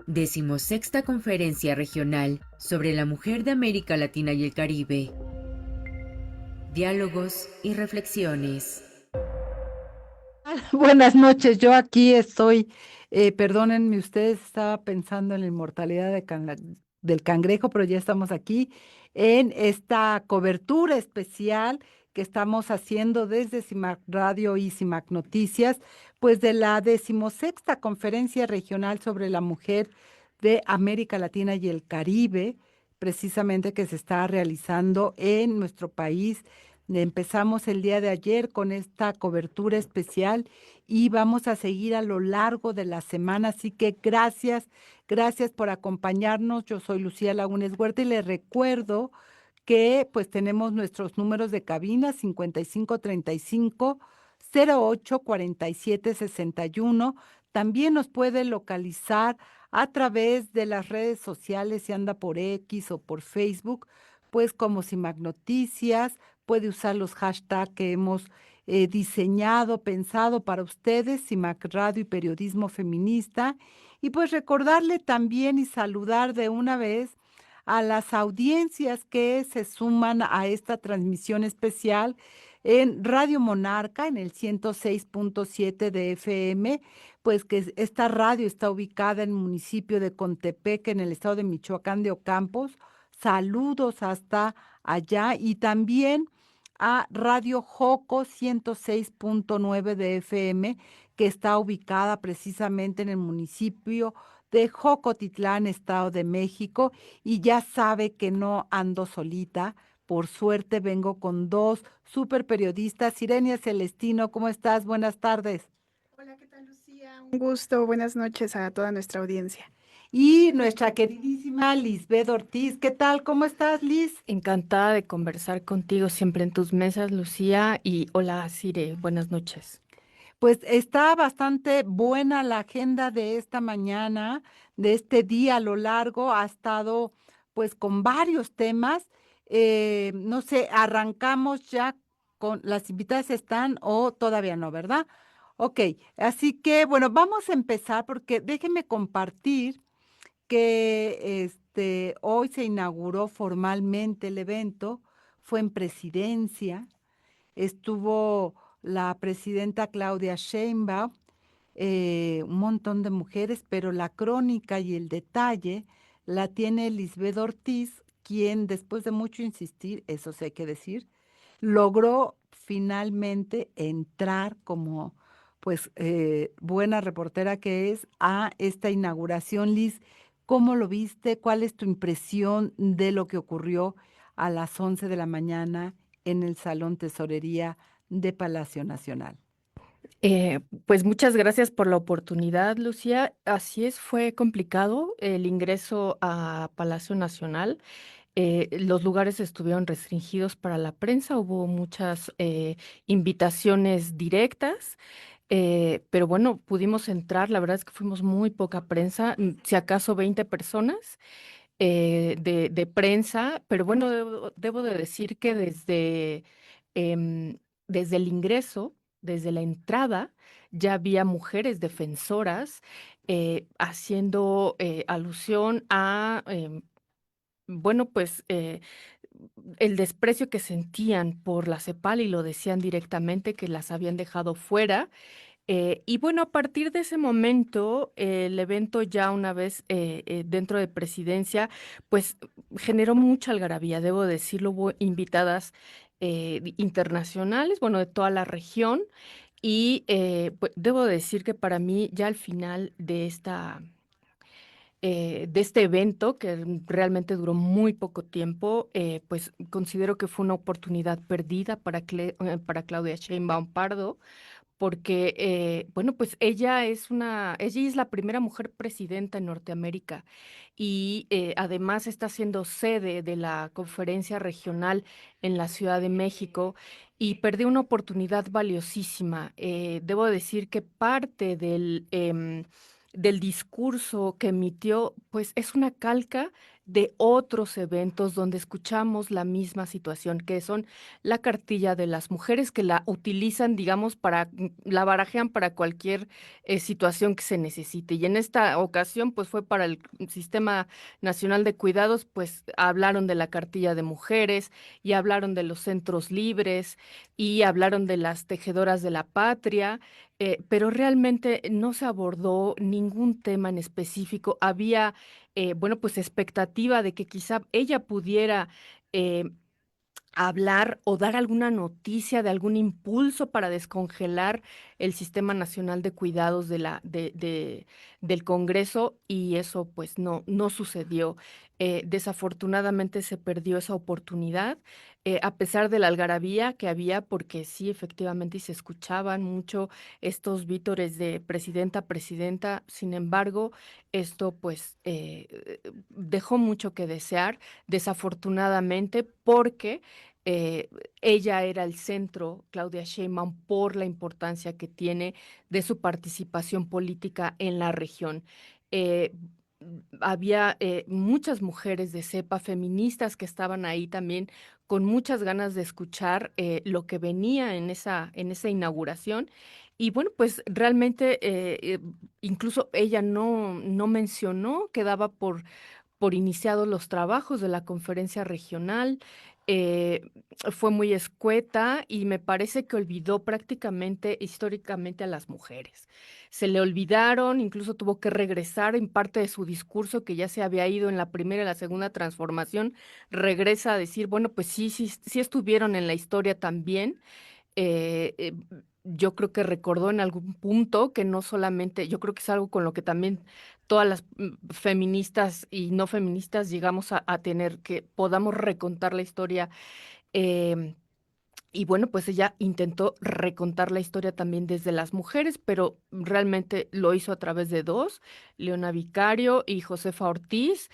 16ª Conferencia Regional sobre la Mujer de América Latina y el Caribe. Diálogos y reflexiones. Buenas noches, yo aquí estoy, perdónenme ustedes, estaba pensando en la inmortalidad del cangrejo, pero ya estamos aquí en esta cobertura especial que estamos haciendo desde CIMAC Radio y CIMAC Noticias, pues de la 16ª Conferencia Regional sobre la Mujer de América Latina y el Caribe, precisamente que se está realizando en nuestro país. Empezamos el día de ayer con esta cobertura especial y vamos a seguir a lo largo de la semana. Así que gracias por acompañarnos. Yo soy Lucía Lagunes Huerta y les recuerdo que pues tenemos nuestros números de cabina 5535 08 47 61. También nos puede localizar a través de las redes sociales, si anda por X o por Facebook, pues como CIMAC Noticias. Puede usar los hashtags que hemos diseñado, pensado para ustedes, CIMAC Radio y Periodismo Feminista. Y pues recordarle también y saludar de una vez a las audiencias que se suman a esta transmisión especial en Radio Monarca, en el 106.7 de FM, pues que esta radio está ubicada en el municipio de Contepec, en el estado de Michoacán de Ocampos. Saludos hasta allá y también a Radio Joco 106.9 de FM, que está ubicada precisamente en el municipio de Jocotitlán, Estado de México, y ya sabe que no ando solita. Por suerte vengo con dos super periodistas. Irenia Celestino, ¿cómo estás? Buenas tardes. Hola, ¿qué tal, Lucía? Un gusto, buenas noches a toda nuestra audiencia. Y nuestra queridísima Lisbeth Ortiz. ¿Qué tal? ¿Cómo estás, Liz? Encantada de conversar contigo siempre en tus mesas, Lucía. Y hola, Sire, buenas noches. Pues está bastante buena la agenda de esta mañana, de este día a lo largo. Ha estado pues con varios temas. No sé, arrancamos ya con las invitadas están o todavía no, ¿verdad? Ok, así que bueno, vamos a empezar porque déjenme compartir que hoy se inauguró formalmente el evento, fue en Presidencia, estuvo la presidenta Claudia Sheinbaum, un montón de mujeres, pero la crónica y el detalle la tiene Lisbeth Ortiz, quien después de mucho insistir, eso sí hay que decir, logró finalmente entrar como pues buena reportera que es a esta inauguración. Liz, ¿cómo lo viste? ¿Cuál es tu impresión de lo que ocurrió a las 11 de la mañana en el Salón Tesorería de Palacio Nacional? Pues muchas gracias por la oportunidad, Lucía. Así es, fue complicado el ingreso a Palacio Nacional. Los lugares estuvieron restringidos para la prensa, hubo muchas invitaciones directas. Pero bueno, pudimos entrar, la verdad es que fuimos muy poca prensa, si acaso 20 personas de prensa, pero bueno, debo de decir que em, desde el ingreso, desde la entrada, ya había mujeres defensoras haciendo alusión a, bueno, pues el desprecio que sentían por la CEPAL y lo decían directamente que las habían dejado fuera. Y bueno, a partir de ese momento, el evento ya una vez dentro de Presidencia, pues generó mucha algarabía, debo decirlo, hubo invitadas internacionales, bueno, de toda la región, y pues, debo decir que para mí ya al final de este evento, que realmente duró muy poco tiempo, pues considero que fue una oportunidad perdida para Claudia Sheinbaum Pardo porque, bueno, pues ella es la primera mujer presidenta en Norteamérica y además está siendo sede de la conferencia regional en la Ciudad de México y perdió una oportunidad valiosísima. Debo decir que parte del discurso que emitió, pues es una calca de otros eventos donde escuchamos la misma situación, que son la cartilla de las mujeres que la utilizan, digamos, la barajean para cualquier situación que se necesite. Y en esta ocasión, pues fue para el Sistema Nacional de Cuidados, pues hablaron de la cartilla de mujeres y hablaron de los centros libres y hablaron de las tejedoras de la patria, pero realmente no se abordó ningún tema en específico. Había bueno, pues expectativa de que quizá ella pudiera eh, hablar o dar alguna noticia de algún impulso para descongelar el Sistema Nacional de Cuidados del Congreso, y eso pues no sucedió. Desafortunadamente se perdió esa oportunidad, a pesar de la algarabía que había, porque sí, efectivamente, y se escuchaban mucho estos vítores de presidenta, presidenta. Sin embargo, esto pues dejó mucho que desear, desafortunadamente, porque eh, ella era el centro, Claudia Sheinbaum, por la importancia que tiene de su participación política en la región. Eh, Había muchas mujeres de cepa feministas que estaban ahí también con muchas ganas de escuchar lo que venía en esa inauguración. Y bueno, pues realmente incluso ella no mencionó que daba por iniciados los trabajos de la conferencia regional. eh, Fue muy escueta y me parece que olvidó prácticamente históricamente a las mujeres. Se le olvidaron, incluso tuvo que regresar en parte de su discurso que ya se había ido en la primera y la segunda transformación, regresa a decir, bueno, pues sí, sí, sí estuvieron en la historia también. eh, eh, yo creo que recordó en algún punto que no solamente, yo creo que es algo con lo que también todas las feministas y no feministas llegamos a tener, que podamos recontar la historia. em, y bueno, pues ella intentó recontar la historia también desde las mujeres, pero realmente lo hizo a través de dos, Leona Vicario y Josefa Ortiz,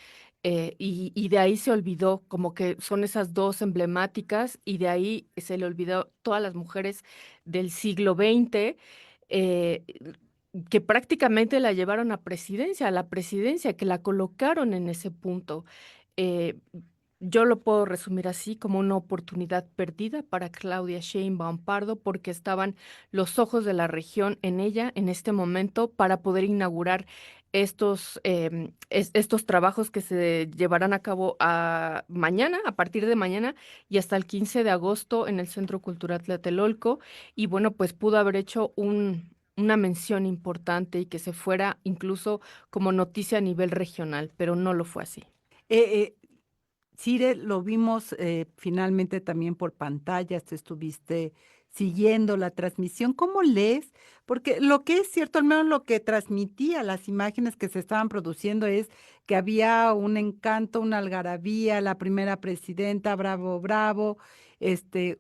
y de ahí se olvidó, como que son esas dos emblemáticas, y de ahí se le olvidó todas las mujeres del siglo XX, eh, que prácticamente la llevaron a la presidencia, que la colocaron en ese punto. Eh, yo lo puedo resumir así, como una oportunidad perdida para Claudia Sheinbaum Pardo, porque estaban los ojos de la región en ella en este momento para poder inaugurar estos trabajos que se llevarán a cabo mañana, a partir de mañana y hasta el 15 de agosto en el Centro Cultural Tlatelolco. Y bueno, pues pudo haber hecho una mención importante y que se fuera incluso como noticia a nivel regional, pero no lo fue así. Eh, eh, Cire, lo vimos finalmente también por pantallas, tú estuviste siguiendo la transmisión. ¿Cómo lees? Porque lo que es cierto, al menos lo que transmitía las imágenes que se estaban produciendo es que había un encanto, una algarabía, la primera presidenta, bravo, bravo.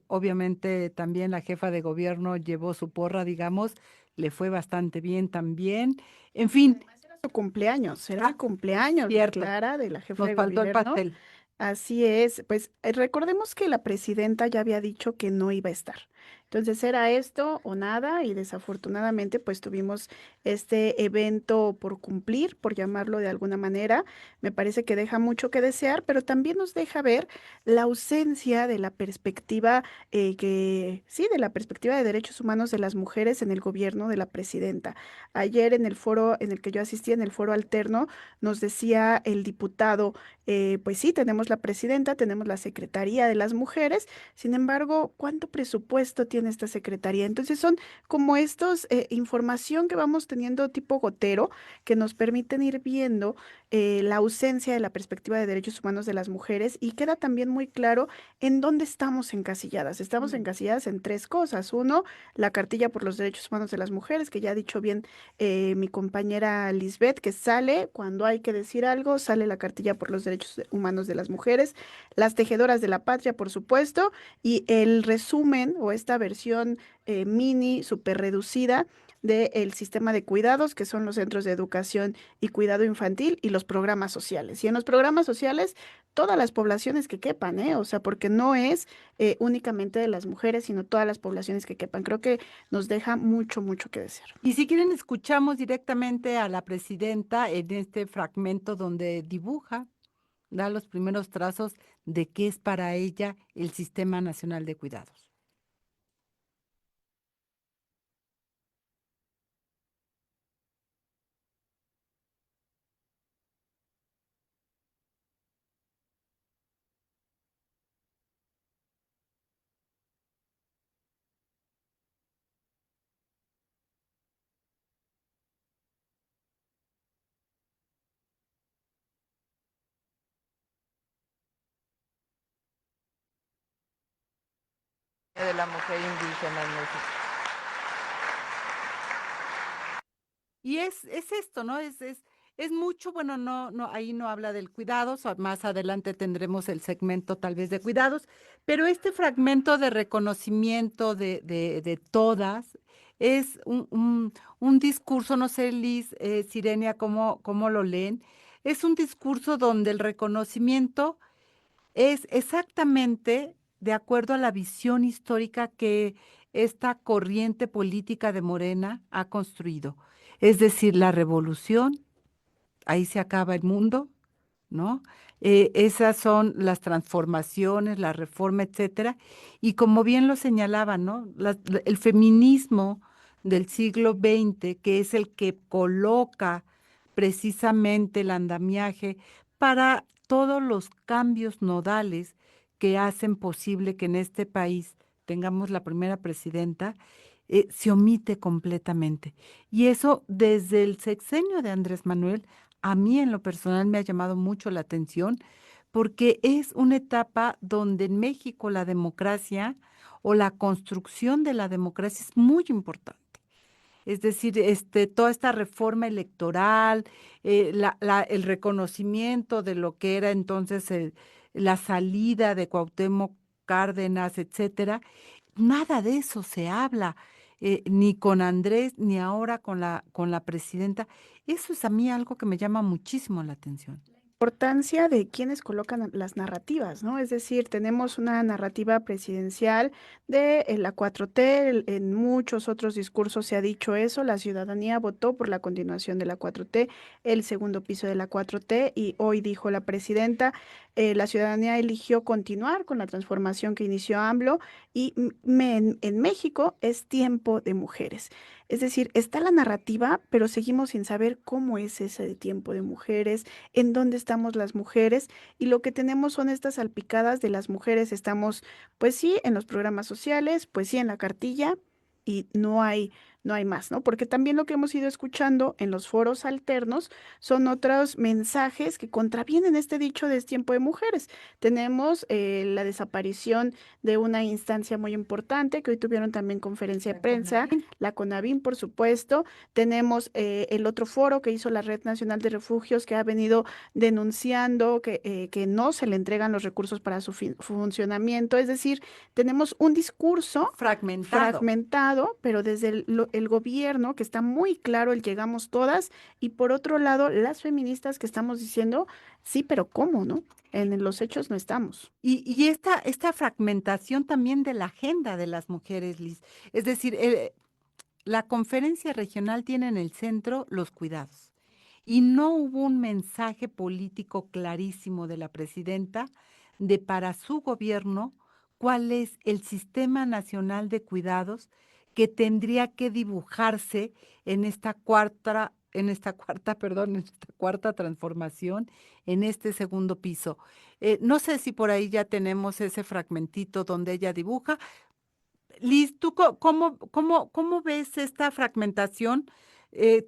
Obviamente también la jefa de gobierno llevó su porra, digamos, le fue bastante bien también. En fin, Además era su cumpleaños, era el cumpleaños de cierto, Clara, de la jefa nos de faltó el gobierno. pastel. Así es, pues recordemos que la presidenta ya había dicho que no iba a estar. Entonces era esto o nada, y desafortunadamente pues tuvimos este evento por cumplir, por llamarlo de alguna manera. Me parece que deja mucho que desear, pero también nos deja ver la ausencia de la perspectiva sí, de la perspectiva de derechos humanos de las mujeres en el gobierno de la presidenta. Ayer en el foro en el que yo asistí, en el foro alterno, nos decía el diputado, pues sí, tenemos la presidenta, tenemos la Secretaría de las Mujeres. Sin embargo, ¿cuánto presupuesto tiene esta secretaría? Entonces son como estos información que vamos teniendo tipo gotero, que nos permiten ir viendo la ausencia de la perspectiva de derechos humanos de las mujeres, y queda también muy claro en dónde estamos encasilladas. Estamos encasilladas en tres cosas. Uno, la cartilla por los derechos humanos de las mujeres, que ya ha dicho bien mi compañera Lisbeth, que sale cuando hay que decir algo, sale la cartilla por los derechos humanos de las mujeres, las tejedoras de la patria, por supuesto, y el resumen o esta versión mini, súper reducida del sistema de cuidados, que son los centros de educación y cuidado infantil y los programas sociales. Y en los programas sociales, todas las poblaciones que quepan, ¿eh? O sea, porque no es únicamente de las mujeres, sino todas las poblaciones que quepan. Creo que nos deja mucho, mucho que desear. Y si quieren, escuchamos directamente a la presidenta en este fragmento donde dibuja da los primeros trazos de qué es para ella el Sistema Nacional de Cuidados. De la mujer indígena en México. Y es esto, ¿no? Es mucho, bueno, ahí no habla del cuidados, más adelante tendremos el segmento tal vez de cuidados, pero este fragmento de reconocimiento de todas es un discurso, no sé, Liz, Sirenia, cómo lo leen, es un discurso donde el reconocimiento es exactamente de acuerdo a la visión histórica que esta corriente política de Morena ha construido. Es decir, la revolución, ahí se acaba el mundo, ¿no? Esas son las transformaciones, la reforma, etcétera. Y como bien lo señalaban, ¿no? El feminismo del siglo XX, que es el que coloca precisamente el andamiaje para todos los cambios nodales que hacen posible que en este país tengamos la primera presidenta, se omite completamente. Y eso desde el sexenio de Andrés Manuel a mí en lo personal me ha llamado mucho la atención porque es una etapa donde en México la democracia o la construcción de la democracia es muy importante. Es decir, toda esta reforma electoral, el reconocimiento de lo que era entonces la salida de Cuauhtémoc Cárdenas, etcétera, nada de eso se habla, ni con Andrés, ni ahora con la presidenta. Eso es a mí algo que me llama muchísimo la atención. Importancia de quienes colocan las narrativas, ¿no? Es decir, tenemos una narrativa presidencial de la 4T, en muchos otros discursos se ha dicho eso, la ciudadanía votó por la continuación de la 4T, el segundo piso de la 4T, y hoy dijo la presidenta, la ciudadanía eligió continuar con la transformación que inició AMLO y en México es tiempo de mujeres. Es decir, está la narrativa, pero seguimos sin saber cómo es ese tiempo de mujeres, en dónde estamos las mujeres, y lo que tenemos son estas salpicadas de las mujeres. Estamos, pues sí, en los programas sociales, pues sí, en la cartilla, y no hay más, ¿no? Porque también lo que hemos ido escuchando en los foros alternos son otros mensajes que contravienen este dicho de es tiempo de mujeres. Tenemos la desaparición de una instancia muy importante que hoy tuvieron también conferencia de prensa, la CONAVIM, por supuesto. Tenemos el otro foro que hizo la Red Nacional de Refugios, que ha venido denunciando que no se le entregan los recursos para su funcionamiento. Es decir, tenemos un discurso fragmentado, pero desde el gobierno, que está muy claro el llegamos todas, y por otro lado, las feministas que estamos diciendo, sí, pero ¿cómo, no? En los hechos no estamos. Y esta fragmentación también de la agenda de las mujeres, Liz. Es decir, la conferencia regional tiene en el centro los cuidados. Y no hubo un mensaje político clarísimo de la presidenta de para su gobierno cuál es el Sistema Nacional de Cuidados que tendría que dibujarse en esta cuarta transformación, en este segundo piso. No sé si por ahí ya tenemos ese fragmentito donde ella dibuja. Liz, ¿tú cómo ves esta fragmentación?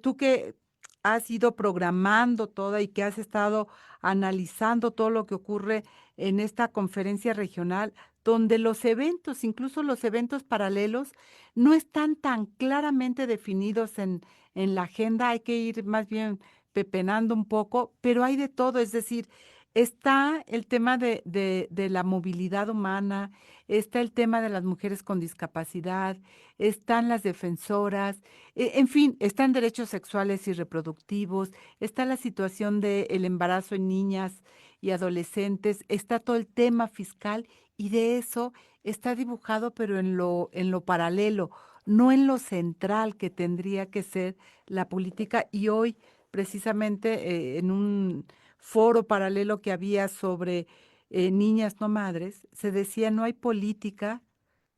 Tú que has ido programando toda y que has estado analizando todo lo que ocurre en esta conferencia regional, donde los eventos, incluso los eventos paralelos, no están tan claramente definidos en la agenda, hay que ir más bien pepenando un poco, pero hay de todo, es decir, está el tema de la movilidad humana, está el tema de las mujeres con discapacidad, están las defensoras, en fin, están derechos sexuales y reproductivos, está la situación del embarazo en niñas y adolescentes, está todo el tema fiscal y de eso está dibujado, pero en lo paralelo, no en lo central que tendría que ser la política. Y hoy, precisamente, en un foro paralelo que había sobre niñas no madres, se decía no hay política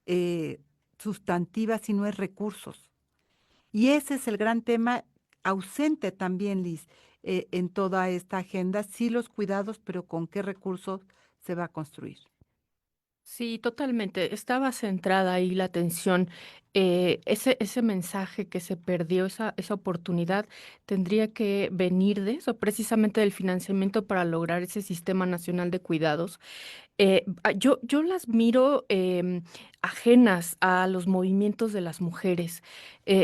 eh, sustantiva si no hay recursos. Y ese es el gran tema ausente también, Liz, en toda esta agenda. Sí los cuidados, pero ¿con qué recursos se va a construir? Sí, totalmente. Estaba centrada ahí la atención. Ese mensaje que se perdió, esa oportunidad, tendría que venir de eso, precisamente del financiamiento para lograr ese sistema nacional de cuidados. Yo las miro ajenas a los movimientos de las mujeres.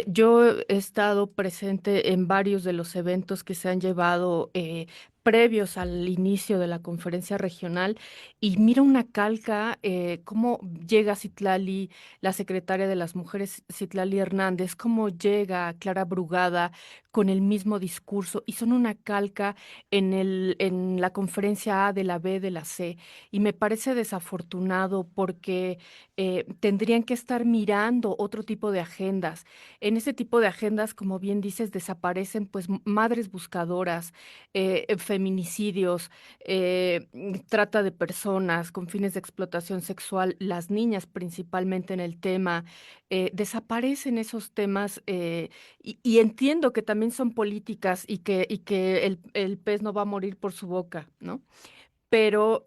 Yo he estado presente en varios de los eventos que se han llevado previos al inicio de la conferencia regional y miro una calca, cómo llega Citlali, la secretaria de las mujeres, Citlali Hernández, cómo llega Clara Brugada con el mismo discurso y son una calca en la conferencia A de la B de la C. Y me parece desafortunado porque tendrían que estar mirando otro tipo de agendas. En ese tipo de agendas, como bien dices, desaparecen pues madres buscadoras, feminicidios, trata de personas con fines de explotación sexual, las niñas principalmente en el tema, desaparecen esos temas y entiendo que también son políticas y que el pez no va a morir por su boca, ¿no? Pero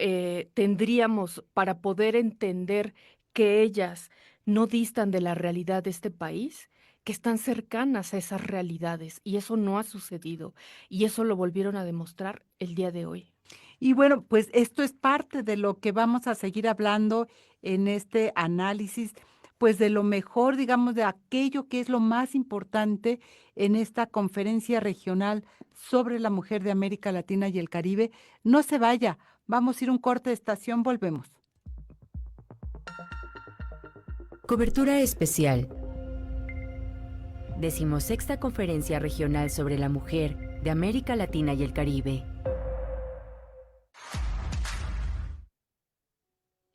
tendríamos para poder entender que ellas no distan de la realidad de este país, que están cercanas a esas realidades y eso no ha sucedido y eso lo volvieron a demostrar el día de hoy. Y bueno, pues esto es parte de lo que vamos a seguir hablando en este análisis, pues de lo mejor, digamos, de aquello que es lo más importante en esta conferencia regional sobre la mujer de América Latina y el Caribe. No se vaya, vamos a ir a un corte de estación, volvemos. Cobertura especial. 16ª Conferencia Regional sobre la Mujer de América Latina y el Caribe.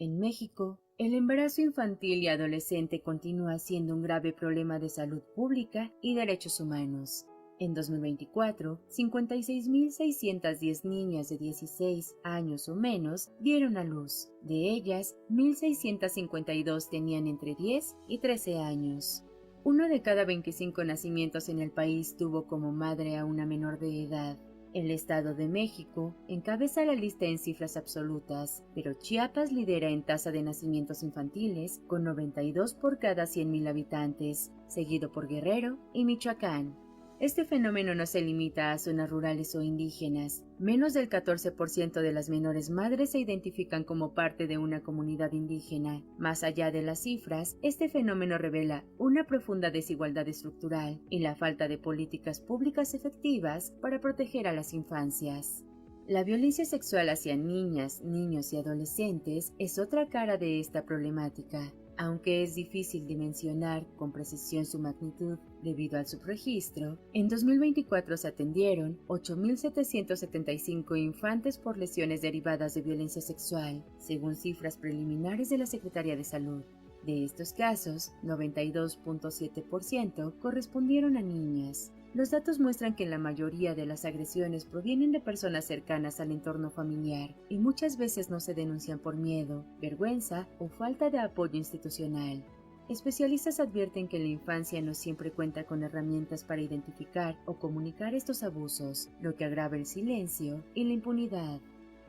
En México, el embarazo infantil y adolescente continúa siendo un grave problema de salud pública y derechos humanos. En 2024, 56.610 niñas de 16 años o menos dieron a luz. De ellas, 1.652 tenían entre 10 y 13 años. 1 de cada 25 nacimientos en el país tuvo como madre a una menor de edad. El Estado de México encabeza la lista en cifras absolutas, pero Chiapas lidera en tasa de nacimientos infantiles con 92 por cada 100.000 habitantes, seguido por Guerrero y Michoacán. Este fenómeno no se limita a zonas rurales o indígenas. Menos del 14% de las menores madres se identifican como parte de una comunidad indígena. Más allá de las cifras, este fenómeno revela una profunda desigualdad estructural y la falta de políticas públicas efectivas para proteger a las infancias. La violencia sexual hacia niñas, niños y adolescentes es otra cara de esta problemática. Aunque es difícil dimensionar con precisión su magnitud debido al subregistro, en 2024 se atendieron 8.775 infantes por lesiones derivadas de violencia sexual, según cifras preliminares de la Secretaría de Salud. De estos casos, 92.7% correspondieron a niñas. Los datos muestran que la mayoría de las agresiones provienen de personas cercanas al entorno familiar y muchas veces no se denuncian por miedo, vergüenza o falta de apoyo institucional. Especialistas advierten que la infancia no siempre cuenta con herramientas para identificar o comunicar estos abusos, lo que agrava el silencio y la impunidad.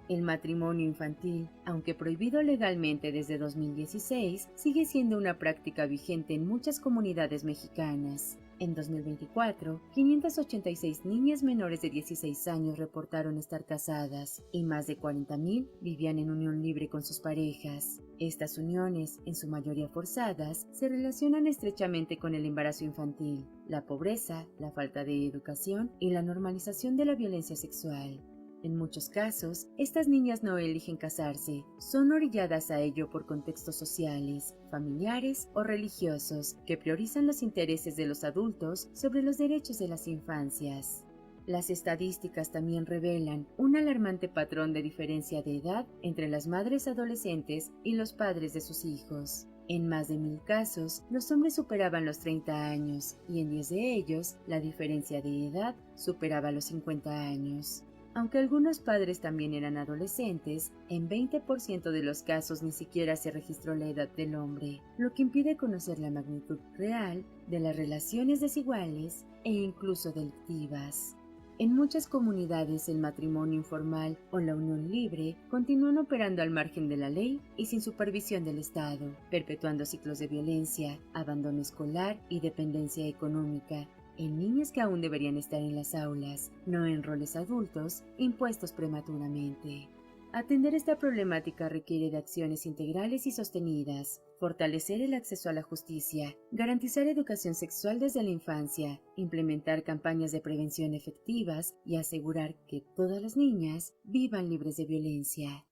El matrimonio infantil, aunque prohibido legalmente desde 2016, sigue siendo una práctica vigente en muchas comunidades mexicanas. En 2024, 586 niñas menores de 16 años reportaron estar casadas y más de 40.000 vivían en unión libre con sus parejas. Estas uniones, en su mayoría forzadas, se relacionan estrechamente con el embarazo infantil, la pobreza, la falta de educación y la normalización de la violencia sexual. En muchos casos, estas niñas no eligen casarse, son orilladas a ello por contextos sociales, familiares o religiosos que priorizan los intereses de los adultos sobre los derechos de las infancias. Las estadísticas también revelan un alarmante patrón de diferencia de edad entre las madres adolescentes y los padres de sus hijos. En más de 1.000 casos, los hombres superaban los 30 años y en 10 de ellos, la diferencia de edad superaba los 50 años. Aunque algunos padres también eran adolescentes, en 20% de los casos ni siquiera se registró la edad del hombre, lo que impide conocer la magnitud real de las relaciones desiguales e incluso delictivas. En muchas comunidades el matrimonio informal o la unión libre continúan operando al margen de la ley y sin supervisión del Estado, perpetuando ciclos de violencia, abandono escolar y dependencia económica en niños que aún deberían estar en las aulas, no en roles adultos impuestos prematuramente. Atender esta problemática requiere de acciones integrales y sostenidas, fortalecer el acceso a la justicia, garantizar educación sexual desde la infancia, implementar campañas de prevención efectivas y asegurar que todas las niñas vivan libres de violencia.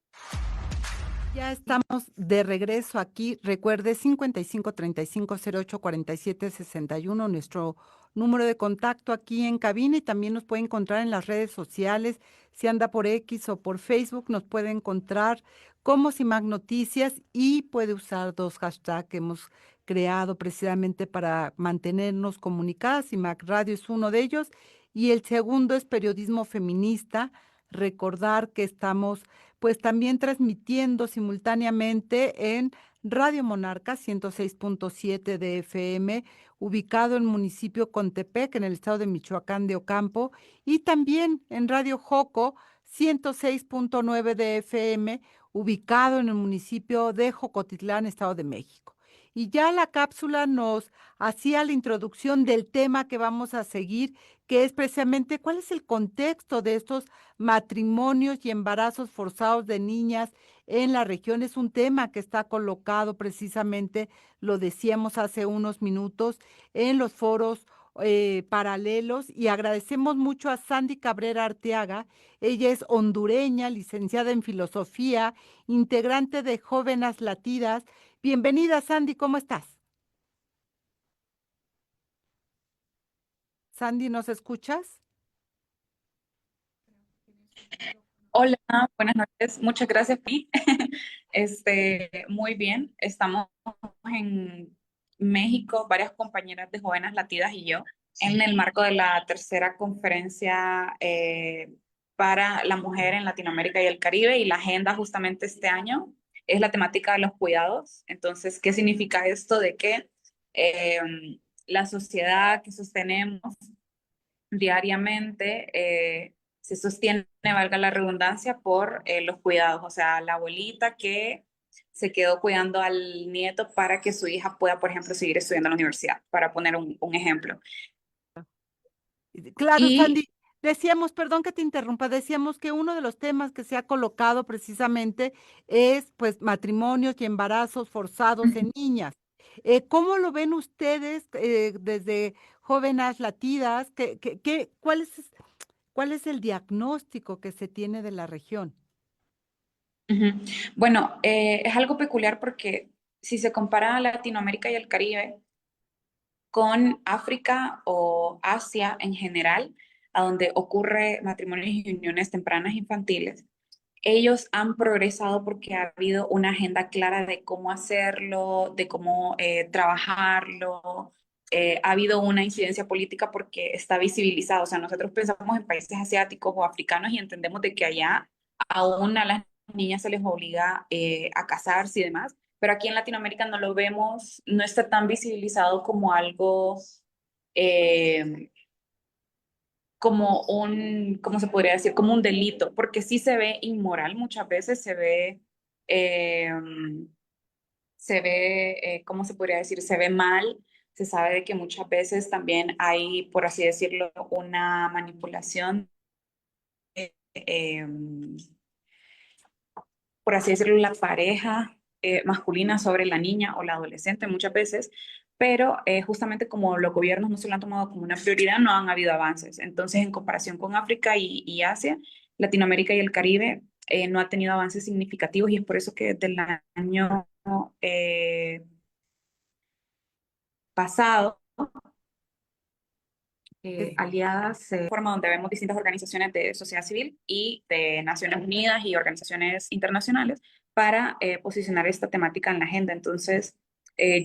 Ya estamos de regreso aquí. Recuerde 5535084761, nuestro número de contacto aquí en cabina, y también nos puede encontrar en las redes sociales. Si anda por X o por Facebook, nos puede encontrar como CIMAC Noticias y puede usar dos hashtags que hemos creado precisamente para mantenernos comunicadas. CIMAC Radio es uno de ellos y el segundo es Periodismo Feminista. Recordar que estamos pues también transmitiendo simultáneamente en Radio Monarca 106.7 de FM, ubicado en el municipio Contepec, en el estado de Michoacán de Ocampo, y también en Radio Joco 106.9 de FM, ubicado en el municipio de Jocotitlán, Estado de México. Y ya la cápsula nos hacía la introducción del tema que vamos a seguir, que es precisamente cuál es el contexto de estos matrimonios y embarazos forzados de niñas en la región. Es un tema que está colocado precisamente, lo decíamos hace unos minutos, en los foros paralelos, y agradecemos mucho a Sandy Cabrera Arteaga. Ella es hondureña, licenciada en filosofía, integrante de Jóvenes Latidas. Bienvenida, Sandy, ¿cómo estás? Sandy, ¿nos escuchas? Hola, buenas noches. Muchas gracias, Pi. Muy bien. Estamos en México, varias compañeras de Jóvenes Latidas y yo, en el marco de la tercera conferencia para la mujer en Latinoamérica y el Caribe, y la agenda justamente este año es la temática de los cuidados. Entonces, ¿qué significa esto de que eh, la sociedad que sostenemos diariamente se sostiene, valga la redundancia, por los cuidados? O sea, la abuelita que se quedó cuidando al nieto para que su hija pueda, por ejemplo, seguir estudiando en la universidad, para poner un ejemplo. Claro, Y Sandy, decíamos, perdón que te interrumpa, decíamos que uno de los temas que se ha colocado precisamente es pues matrimonios y embarazos forzados en niñas. ¿Cómo lo ven ustedes desde Jóvenes Latidas? ¿Cuál es el diagnóstico que se tiene de la región? ujú. Bueno, es algo peculiar porque si se compara a Latinoamérica y el Caribe con África o Asia en general, a donde ocurre matrimonios y uniones tempranas infantiles, ellos han progresado porque ha habido una agenda clara de cómo hacerlo, de cómo trabajarlo. Ha habido una incidencia política porque está visibilizado. O sea, nosotros pensamos en países asiáticos o africanos y entendemos de que allá aún a las niñas se les obliga a casarse y demás, pero aquí en Latinoamérica no lo vemos, no está tan visibilizado como algo eh, como ¿cómo se podría decir? Como un delito, porque sí se ve inmoral, muchas veces eh, ¿cómo se podría decir? Se ve mal, se sabe de que muchas veces también hay, por así decirlo, una manipulación, eh, por así decirlo, la pareja masculina sobre la niña o la adolescente muchas veces, pero justamente como los gobiernos no se lo han tomado como una prioridad, no han habido avances. Entonces, en comparación con África y Asia, Latinoamérica y el Caribe no ha tenido avances significativos, y es por eso que desde el año eh, pasado, aliadas, forma donde vemos distintas organizaciones de sociedad civil y de Naciones Unidas y organizaciones internacionales para posicionar esta temática en la agenda. Entonces,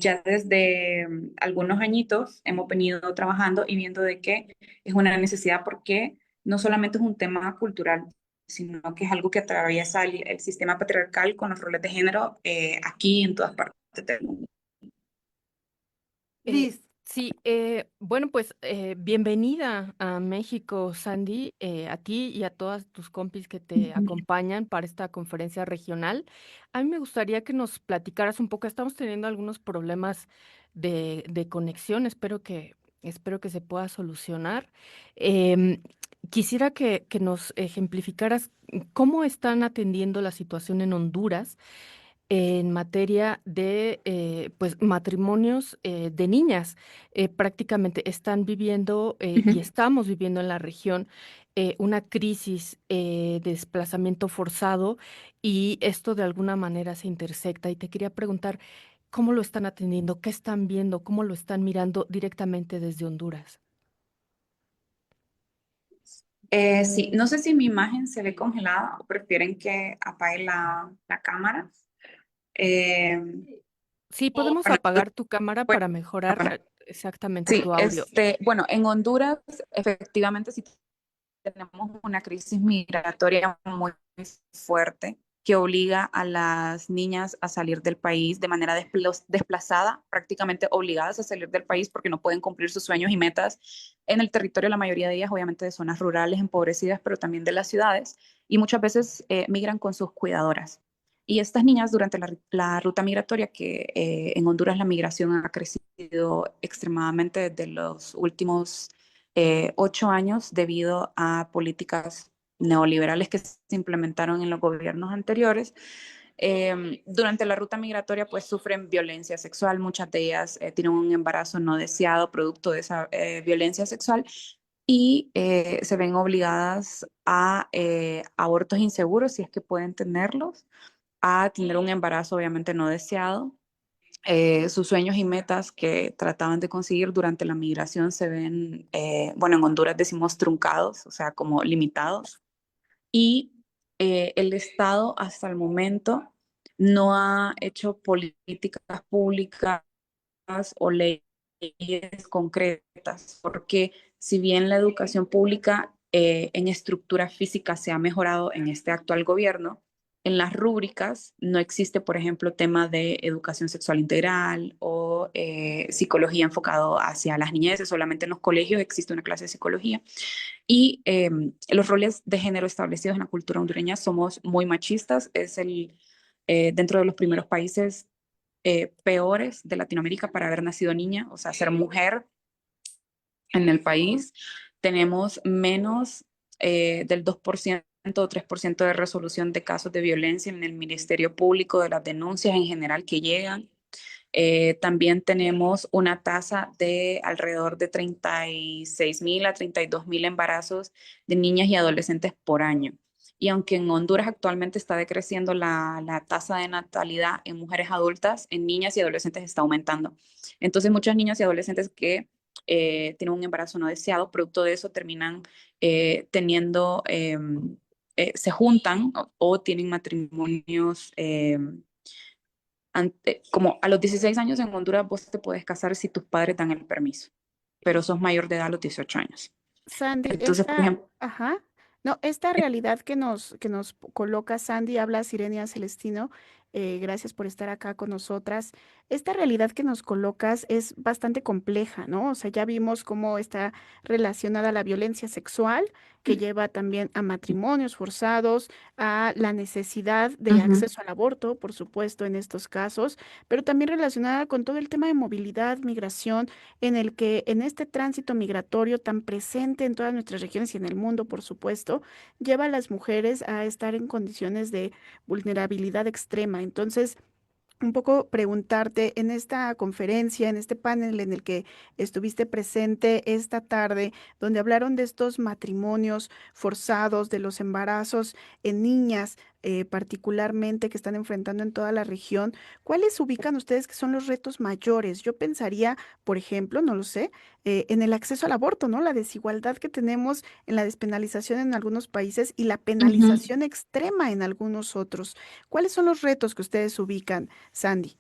ya desde algunos añitos hemos venido trabajando y viendo de que es una necesidad porque no solamente es un tema cultural, sino que es algo que atraviesa el sistema patriarcal con los roles de género aquí y en todas partes del mundo. Liz, Sí, bueno, pues bienvenida a México, Sandy, a ti y a todas tus compis que te acompañan para esta conferencia regional. A mí me gustaría que nos platicaras un poco, estamos teniendo algunos problemas de conexión, espero que se pueda solucionar. Em, Quisiera que nos ejemplificaras cómo están atendiendo la situación en Honduras en materia de pues matrimonios de niñas. Prácticamente están viviendo y estamos viviendo en la región una crisis de desplazamiento forzado y esto de alguna manera se intersecta. Y te quería preguntar, ¿cómo lo están atendiendo? ¿Qué están viendo? ¿Cómo lo están mirando directamente desde Honduras? Sí, no sé si mi imagen se ve congelada o prefieren que apague la cámara. Eh, Sí, podemos bueno, apagar tu cámara bueno, para mejorar exactamente sí, tu audio. bueno, en Honduras efectivamente sí tenemos una crisis migratoria muy fuerte que obliga a las niñas a salir del país de manera desplazada, prácticamente obligadas a salir del país porque no pueden cumplir sus sueños y metas en el territorio, la mayoría de ellas obviamente de zonas rurales empobrecidas, pero también de las ciudades, y muchas veces migran con sus cuidadoras. Y estas niñas durante la ruta migratoria, que en Honduras la migración ha crecido extremadamente desde los últimos 8 años debido a políticas neoliberales que se implementaron en los gobiernos anteriores. Durante la ruta migratoria pues sufren violencia sexual, muchas de ellas tienen un embarazo no deseado producto de esa violencia sexual y se ven obligadas a abortos inseguros si es que pueden tenerlos, a tener un embarazo obviamente no deseado. Sus sueños y metas que trataban de conseguir durante la migración se ven, bueno, en Honduras decimos truncados, o sea, como limitados. Y el Estado hasta el momento no ha hecho políticas públicas o leyes concretas, porque si bien la educación pública en estructura física se ha mejorado en este actual gobierno, en las rúbricas no existe, por ejemplo, tema de educación sexual integral o psicología enfocado hacia las niñeces, solamente en los colegios existe una clase de psicología. Y los roles de género establecidos en la cultura hondureña somos muy machistas, es dentro de los primeros países peores de Latinoamérica para haber nacido niña, o sea, ser mujer en el país. Tenemos menos del 2% o 3% de resolución de casos de violencia en el Ministerio Público, de las denuncias en general que llegan. También tenemos una tasa de alrededor de 36.000 a 32.000 embarazos de niñas y adolescentes por año. Y aunque en Honduras actualmente está decreciendo la tasa de natalidad en mujeres adultas, en niñas y adolescentes está aumentando. Entonces, muchas niñas y adolescentes que tienen un embarazo no deseado, producto de eso terminan teniendo, se juntan o tienen matrimonios. Como a los 16 años en Honduras vos te puedes casar si tus padres dan el permiso, pero sos mayor de edad a los 18 años. Sandy, Entonces, por ejemplo, ajá, no, esta realidad que nos coloca Sandy, habla Sirenia Celestino, gracias por estar acá con nosotras. Esta realidad que nos colocas es bastante compleja, ¿no? O sea, ya vimos cómo está relacionada la violencia sexual, que lleva también a matrimonios forzados, a la necesidad de ujú. acceso al aborto, por supuesto, en estos casos, pero también relacionada con todo el tema de movilidad, migración en el que en este tránsito migratorio tan presente en todas nuestras regiones y en el mundo, por supuesto, lleva a las mujeres a estar en condiciones de vulnerabilidad extrema. Entonces, un poco preguntarte en esta conferencia, en este panel en el que estuviste presente esta tarde, donde hablaron de estos matrimonios forzados, de los embarazos en niñas, particularmente que están enfrentando en toda la región, ¿cuáles ubican ustedes que son los retos mayores? Yo pensaría, por ejemplo, no lo sé, en el acceso al aborto, ¿no? La desigualdad que tenemos en la despenalización en algunos países y la Ujú. penalización extrema en algunos otros. ¿Cuáles son los retos que ustedes ubican? Sandy.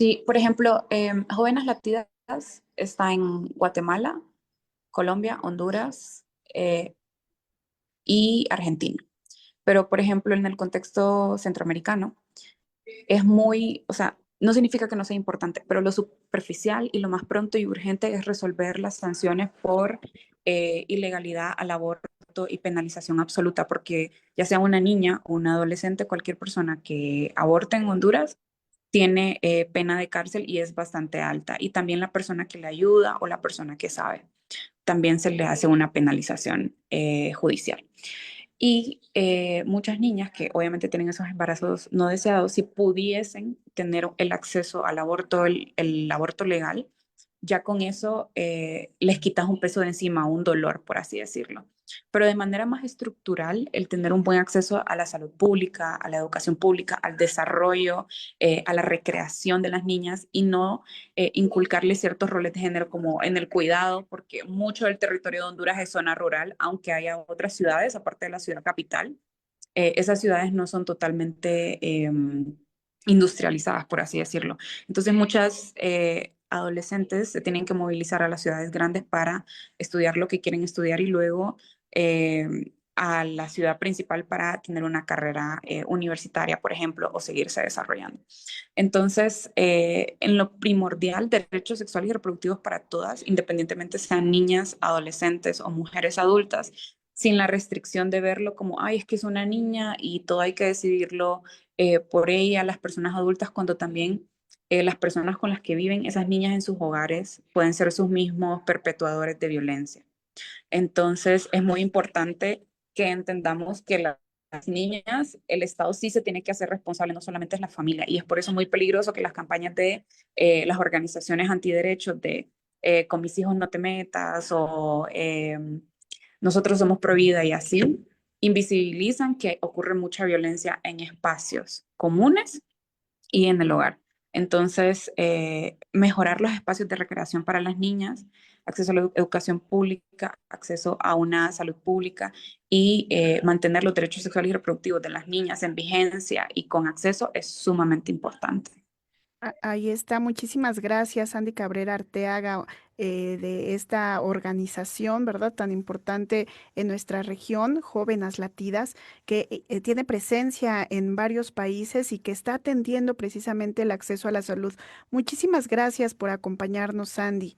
Sí, por ejemplo, Jóvenes Latidas está en Guatemala, Colombia, Honduras y Argentina. Pero, por ejemplo, en el contexto centroamericano, es muy, o sea, no significa que no sea importante, pero lo superficial y lo más pronto y urgente es resolver las sanciones por ilegalidad al aborto y penalización absoluta, porque ya sea una niña o una adolescente, cualquier persona que aborte en Honduras tiene pena de cárcel y es bastante alta. Y también la persona que le ayuda o la persona que sabe, también se le hace una penalización judicial. Y muchas niñas que obviamente tienen esos embarazos no deseados, si pudiesen tener el acceso al aborto, el aborto legal, ya con eso les quitas un peso de encima, un dolor, por así decirlo. Pero de manera más estructural, el tener un buen acceso a la salud pública, a la educación pública, al desarrollo, a la recreación de las niñas y no inculcarles ciertos roles de género como en el cuidado, porque mucho del territorio de Honduras es zona rural, aunque haya otras ciudades, aparte de la ciudad capital, esas ciudades no son totalmente industrializadas, por así decirlo. Entonces muchas adolescentes se tienen que movilizar a las ciudades grandes para estudiar lo que quieren estudiar y luego a la ciudad principal para tener una carrera universitaria, por ejemplo, o seguirse desarrollando. Entonces, en lo primordial, derechos sexuales y reproductivos para todas, independientemente sean niñas, adolescentes o mujeres adultas, sin la restricción de verlo como, ay, es que es una niña y todo hay que decidirlo por ella, las personas adultas, cuando también las personas con las que viven esas niñas en sus hogares pueden ser sus mismos perpetuadores de violencia. Entonces, es muy importante que entendamos que las niñas, el Estado sí se tiene que hacer responsable, no solamente es la familia, y es por eso muy peligroso que las campañas de las organizaciones antiderechos de con mis hijos no te metas o nosotros somos pro vida y así, invisibilizan que ocurre mucha violencia en espacios comunes y en el hogar. Entonces, mejorar los espacios de recreación para las niñas, acceso a la educación pública, acceso a una salud pública y mantener los derechos sexuales y reproductivos de las niñas en vigencia y con acceso es sumamente importante. Ahí está. Muchísimas gracias, Andy Cabrera Arteaga, de esta organización, ¿verdad? Tan importante en nuestra región, Jóvenes Latidas, que tiene presencia en varios países y que está atendiendo precisamente el acceso a la salud. Muchísimas gracias por acompañarnos, Andy.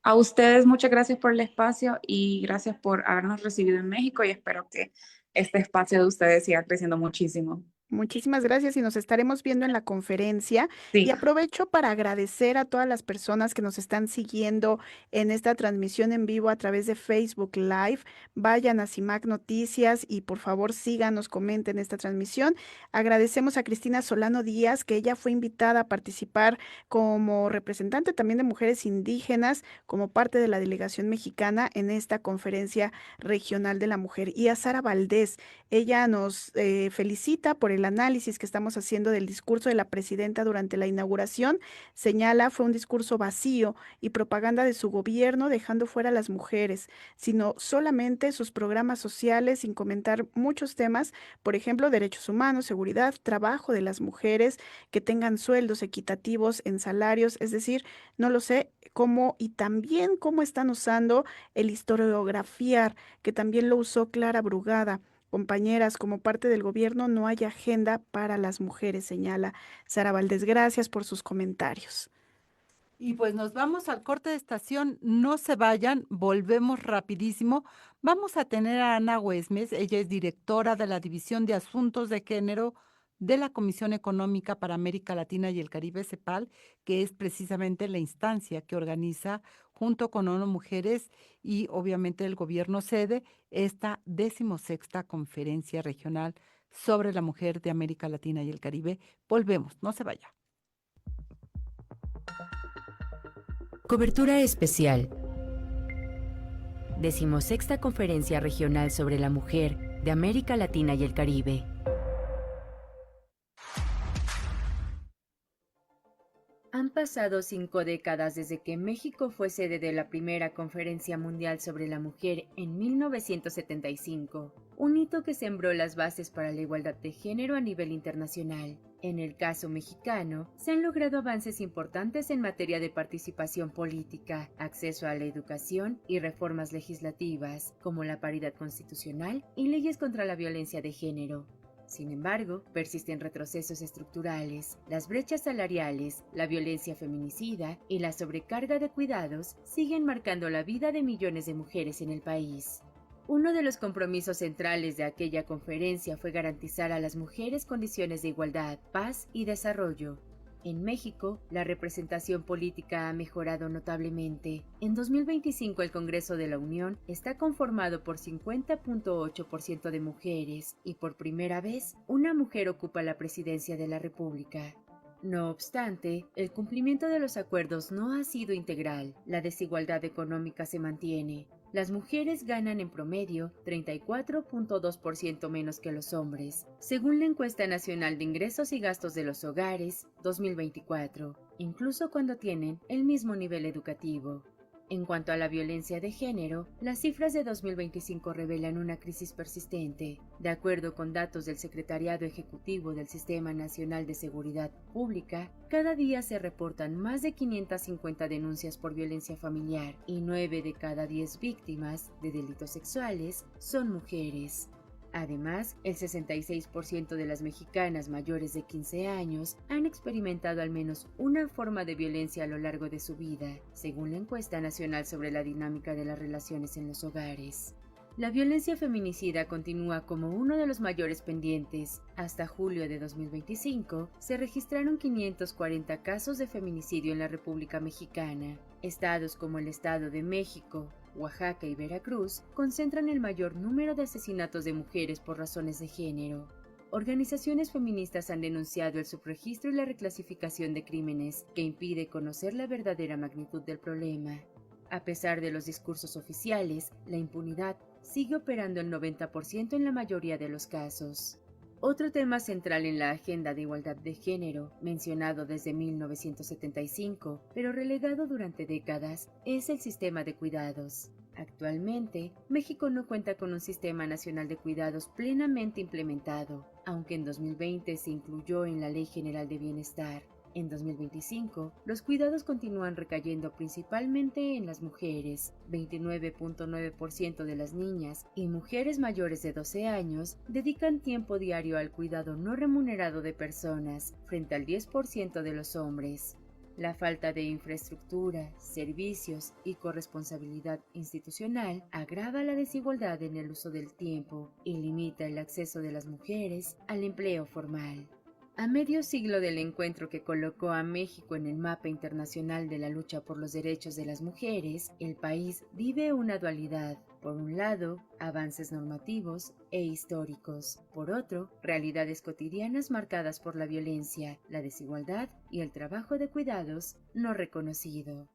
A ustedes muchas gracias por el espacio y gracias por habernos recibido en México y espero que este espacio de ustedes siga creciendo muchísimo. Muchísimas gracias y nos estaremos viendo en la conferencia. Y Sí. aprovecho para agradecer a todas las personas que nos están siguiendo en esta transmisión en vivo a través de Facebook Live. Vayan a CIMAC Noticias y por favor síganos, comenten esta transmisión. Agradecemos a Cristina Solano Díaz, que ella fue invitada a participar como representante también de mujeres indígenas, como parte de la delegación mexicana en esta conferencia regional de la mujer. Y a Sara Valdés, ella nos felicita por el análisis que estamos haciendo del discurso de la presidenta durante la inauguración. Señala, fue un discurso vacío y propaganda de su gobierno, dejando fuera a las mujeres, sino solamente sus programas sociales, sin comentar muchos temas, por ejemplo, derechos humanos, seguridad, trabajo de las mujeres, que tengan sueldos equitativos en salarios, es decir, no lo sé cómo y también cómo están usando el historiografiar, que también lo usó Clara Brugada. Compañeras, como parte del gobierno no hay agenda para las mujeres, señala Sara Valdés. Gracias por sus comentarios. Y pues nos vamos al corte de estación, no se vayan, volvemos rapidísimo. Vamos a tener a Ana Huesmes, ella es directora de la División de Asuntos de Género de la Comisión Económica para América Latina y el Caribe, CEPAL, que es precisamente la instancia que organiza junto con ONU Mujeres y obviamente el gobierno sede esta 16ª Conferencia Regional sobre la Mujer de América Latina y el Caribe. Volvemos, no se vaya. Cobertura especial. 16ª Conferencia Regional sobre la Mujer de América Latina y el Caribe. Han pasado 5 décadas desde que México fue sede de la primera Conferencia Mundial sobre la Mujer en 1975, un hito que sembró las bases para la igualdad de género a nivel internacional. En el caso mexicano, se han logrado avances importantes en materia de participación política, acceso a la educación y reformas legislativas, como la paridad constitucional y leyes contra la violencia de género. Sin embargo, persisten retrocesos estructurales, las brechas salariales, la violencia feminicida y la sobrecarga de cuidados siguen marcando la vida de millones de mujeres en el país. Uno de los compromisos centrales de aquella conferencia fue garantizar a las mujeres condiciones de igualdad, paz y desarrollo. En México, la representación política ha mejorado notablemente. En 2025 el Congreso de la Unión está conformado por 50.8% de mujeres y por primera vez una mujer ocupa la presidencia de la República. No obstante, el cumplimiento de los acuerdos no ha sido integral. La desigualdad económica se mantiene. Las mujeres ganan en promedio 34.2% menos que los hombres, según la Encuesta Nacional de Ingresos y Gastos de los Hogares 2024, incluso cuando tienen el mismo nivel educativo. En cuanto a la violencia de género, las cifras de 2025 revelan una crisis persistente. De acuerdo con datos del Secretariado Ejecutivo del Sistema Nacional de Seguridad Pública, cada día se reportan más de 550 denuncias por violencia familiar y 9 de cada 10 víctimas de delitos sexuales son mujeres. Además, el 66% de las mexicanas mayores de 15 años han experimentado al menos una forma de violencia a lo largo de su vida, según la Encuesta Nacional sobre la Dinámica de las Relaciones en los Hogares. La violencia feminicida continúa como uno de los mayores pendientes. Hasta julio de 2025 se registraron 540 casos de feminicidio en la República Mexicana. Estados como el Estado de México, Oaxaca y Veracruz concentran el mayor número de asesinatos de mujeres por razones de género. Organizaciones feministas han denunciado el subregistro y la reclasificación de crímenes que impide conocer la verdadera magnitud del problema. A pesar de los discursos oficiales, la impunidad sigue operando el 90% en la mayoría de los casos. Otro tema central en la agenda de igualdad de género, mencionado desde 1975, pero relegado durante décadas, es el sistema de cuidados. Actualmente, México no cuenta con un sistema nacional de cuidados plenamente implementado, aunque en 2020 se incluyó en la Ley General de Bienestar. En 2025, los cuidados continúan recayendo principalmente en las mujeres. 29.9% de las niñas y mujeres mayores de 12 años dedican tiempo diario al cuidado no remunerado de personas, frente al 10% de los hombres. La falta de infraestructura, servicios y corresponsabilidad institucional agrava la desigualdad en el uso del tiempo y limita el acceso de las mujeres al empleo formal. A medio siglo del encuentro que colocó a México en el mapa internacional de la lucha por los derechos de las mujeres, el país vive una dualidad. Por un lado, avances normativos e históricos. Por otro, realidades cotidianas marcadas por la violencia, la desigualdad y el trabajo de cuidados no reconocido.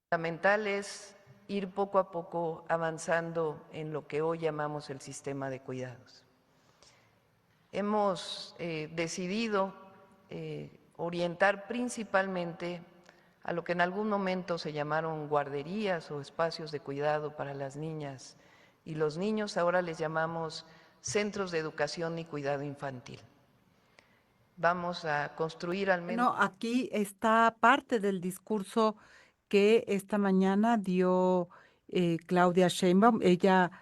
Fundamental es ir poco a poco avanzando en lo que hoy llamamos el sistema de cuidados. Hemos decidido orientar principalmente a lo que en algún momento se llamaron guarderías o espacios de cuidado para las niñas y los niños, ahora les llamamos centros de educación y cuidado infantil. Vamos a construir al menos... Bueno, aquí está parte del discurso que esta mañana dio Claudia Sheinbaum. Ella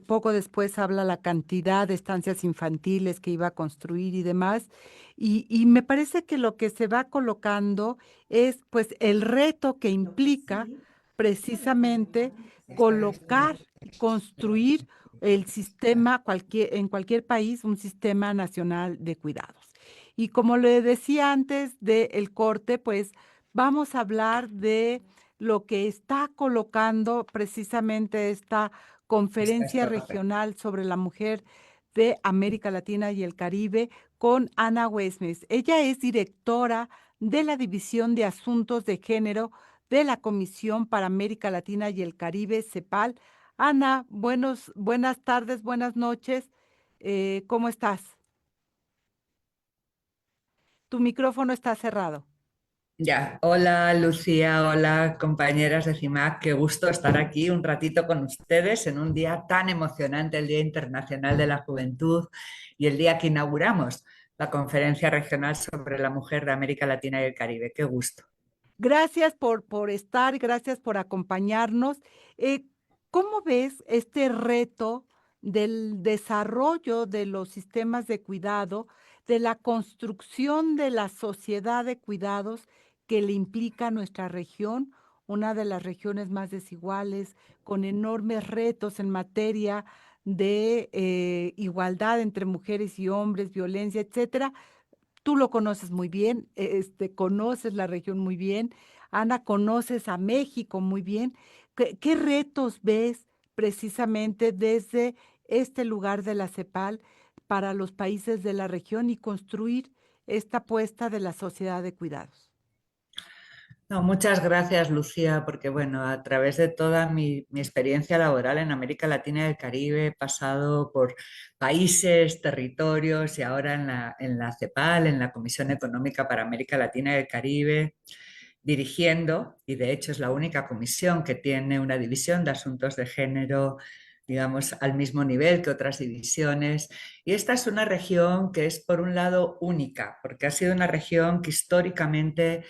poco después habla la cantidad de estancias infantiles que iba a construir y demás. Y me parece que lo que se va colocando es pues el reto que implica precisamente colocar, construir el sistema en cualquier país, un sistema nacional de cuidados. Y como le decía antes del corte, pues vamos a hablar de lo que está colocando precisamente esta conferencia regional sobre la mujer de América Latina y el Caribe con Ana Westmes. Ella es directora de la División de Asuntos de Género de la Comisión para América Latina y el Caribe, CEPAL. Ana, buenas tardes, buenas noches. ¿Cómo estás? Tu micrófono está cerrado. Ya, hola Lucía, hola compañeras de CIMAC, qué gusto estar aquí un ratito con ustedes en un día tan emocionante, el Día Internacional de la Juventud y el día que inauguramos la Conferencia Regional sobre la Mujer de América Latina y el Caribe. Qué gusto. Gracias por estar, gracias por acompañarnos. Eh, ¿Cómo ves este reto del desarrollo de los sistemas de cuidado, de la construcción de la sociedad de cuidados que le implica a nuestra región, una de las regiones más desiguales, con enormes retos en materia de igualdad entre mujeres y hombres, violencia, etcétera? Tú lo conoces muy bien, conoces la región muy bien. Ana, conoces a México muy bien. ¿Qué retos ves precisamente desde este lugar de la CEPAL para los países de la región y construir esta apuesta de la sociedad de cuidados? No, muchas gracias, Lucía, porque bueno, a través de toda mi experiencia laboral en América Latina y el Caribe he pasado por países, territorios y ahora en la CEPAL, en la Comisión Económica para América Latina y el Caribe, dirigiendo, y de hecho es la única comisión que tiene una división de asuntos de género, digamos, al mismo nivel que otras divisiones. Y esta es una región que es, por un lado, única, porque ha sido una región que históricamente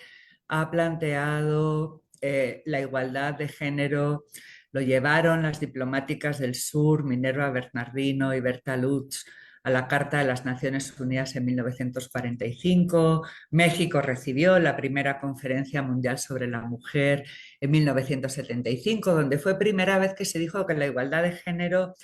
ha planteado la igualdad de género. Lo llevaron las diplomáticas del sur, Minerva Bernardino y Berta Lutz, a la Carta de las Naciones Unidas en 1945. México recibió la primera Conferencia Mundial sobre la Mujer en 1975, donde fue primera vez que se dijo que la igualdad de género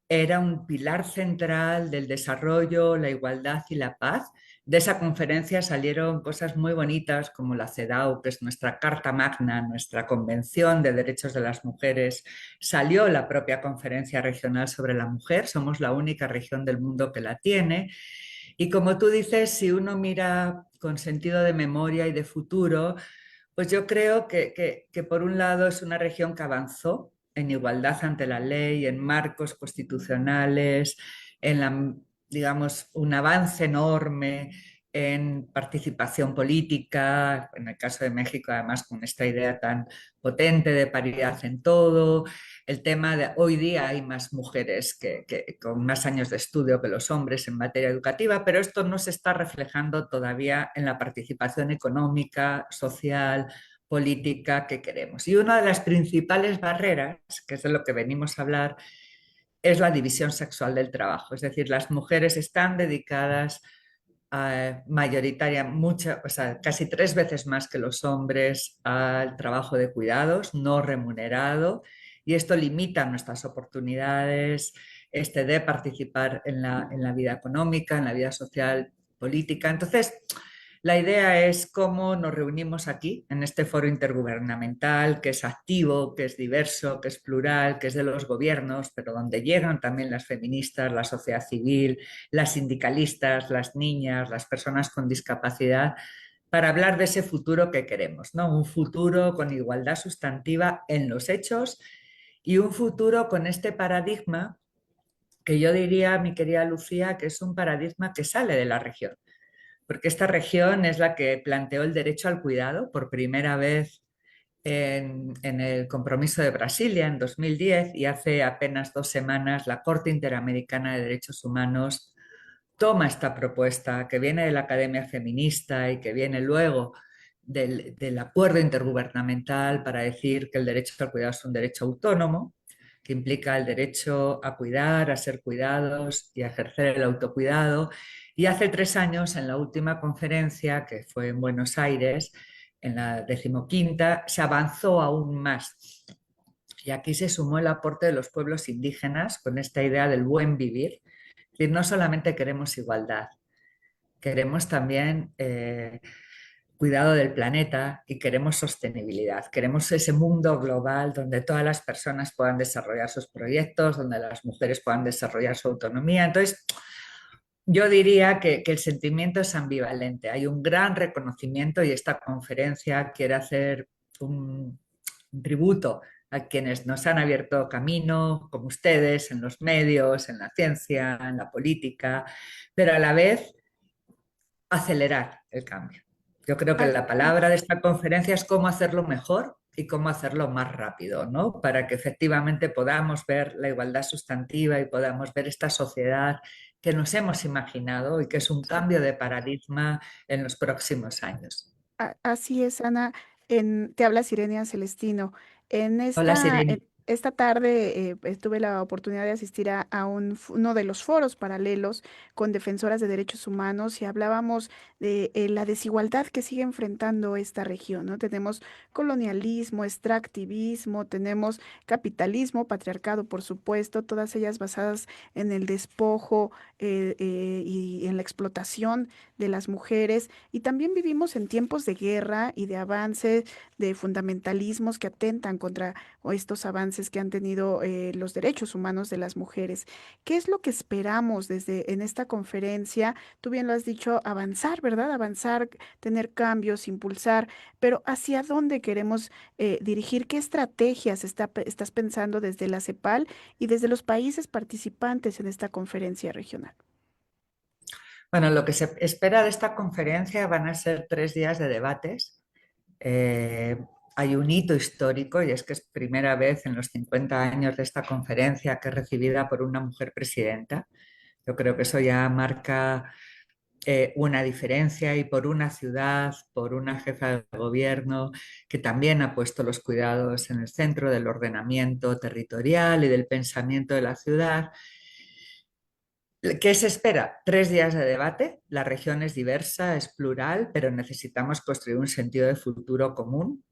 era un pilar central del desarrollo, la igualdad y la paz. De esa conferencia salieron cosas muy bonitas como la CEDAW, que es nuestra Carta Magna, nuestra Convención de Derechos de las Mujeres. Salió la propia Conferencia Regional sobre la Mujer, somos la única región del mundo que la tiene. Y como tú dices, si uno mira con sentido de memoria y de futuro, pues yo creo que por un lado es una región que avanzó en igualdad ante la ley, en marcos constitucionales, en la, digamos, un avance enorme en participación política, en el caso de México además con esta idea tan potente de paridad en todo, el tema de hoy día hay más mujeres con más años de estudio que los hombres en materia educativa, pero esto no se está reflejando todavía en la participación económica, social, política que queremos. Y una de las principales barreras, que es de lo que venimos a hablar, es la división sexual del trabajo. Es decir, las mujeres están dedicadas mayoritaria, o sea, casi 3 veces más que los hombres al trabajo de cuidados no remunerado, y esto limita nuestras oportunidades de participar en la vida económica, en la vida social, política. Entonces, la idea es cómo nos reunimos aquí, en este foro intergubernamental, que es activo, que es diverso, que es plural, que es de los gobiernos, pero donde llegan también las feministas, la sociedad civil, las sindicalistas, las niñas, las personas con discapacidad, para hablar de ese futuro que queremos, ¿no? Un futuro con igualdad sustantiva en los hechos y un futuro con este paradigma que yo diría, mi querida Lucía, que es un paradigma que sale de la región, porque esta región es la que planteó el derecho al cuidado por primera vez en el Compromiso de Brasilia en 2010, y hace apenas 2 semanas la Corte Interamericana de Derechos Humanos toma esta propuesta que viene de la Academia Feminista y que viene luego del acuerdo intergubernamental para decir que el derecho al cuidado es un derecho autónomo, que implica el derecho a cuidar, a ser cuidados y a ejercer el autocuidado. Y hace 3 años, en la última conferencia, que fue en Buenos Aires, en la 15ª, se avanzó aún más. Y aquí se sumó el aporte de los pueblos indígenas con esta idea del buen vivir. Es decir, no solamente queremos igualdad, queremos también cuidado del planeta y queremos sostenibilidad. Queremos ese mundo global donde todas las personas puedan desarrollar sus proyectos, donde las mujeres puedan desarrollar su autonomía. Entonces, yo diría que el sentimiento es ambivalente. Hay un gran reconocimiento y esta conferencia quiere hacer un tributo a quienes nos han abierto camino, como ustedes, en los medios, en la ciencia, en la política, pero a la vez acelerar el cambio. Yo creo que Ah, la palabra de esta conferencia es cómo hacerlo mejor y cómo hacerlo más rápido, ¿no? Para que efectivamente podamos ver la igualdad sustantiva y podamos ver esta sociedad que nos hemos imaginado y que es un sí. cambio de paradigma en los próximos años. Así es, Ana. Te habla Sirenia Celestino. En Hola, esta, Sireni. en esta tarde tuve la oportunidad de asistir a uno de los foros paralelos con defensoras de derechos humanos y hablábamos de la desigualdad que sigue enfrentando esta región, ¿no? Tenemos colonialismo, extractivismo, tenemos capitalismo, patriarcado, por supuesto, todas ellas basadas en el despojo y en la explotación de las mujeres. Y también vivimos en tiempos de guerra y de avance, de fundamentalismos que atentan contra estos avances que han tenido los derechos humanos de las mujeres. ¿Qué es lo que esperamos desde en esta conferencia? Tú bien lo has dicho, avanzar, ¿verdad? Avanzar, tener cambios, impulsar, pero ¿hacia dónde queremos dirigir? ¿Qué estrategias estás pensando desde la CEPAL y desde los países participantes en esta conferencia regional? Bueno, lo que se espera de esta conferencia van a ser 3 días de debates. Eh, Hay un hito histórico y es que es primera vez en los 50 años de esta conferencia que es recibida por una mujer presidenta. Yo creo que eso ya marca una diferencia y por una ciudad, por una jefa de gobierno que también ha puesto los cuidados en el centro del ordenamiento territorial y del pensamiento de la ciudad. ¿Qué se espera? 3 días de debate. La región es diversa, es plural, pero necesitamos construir un sentido de futuro común.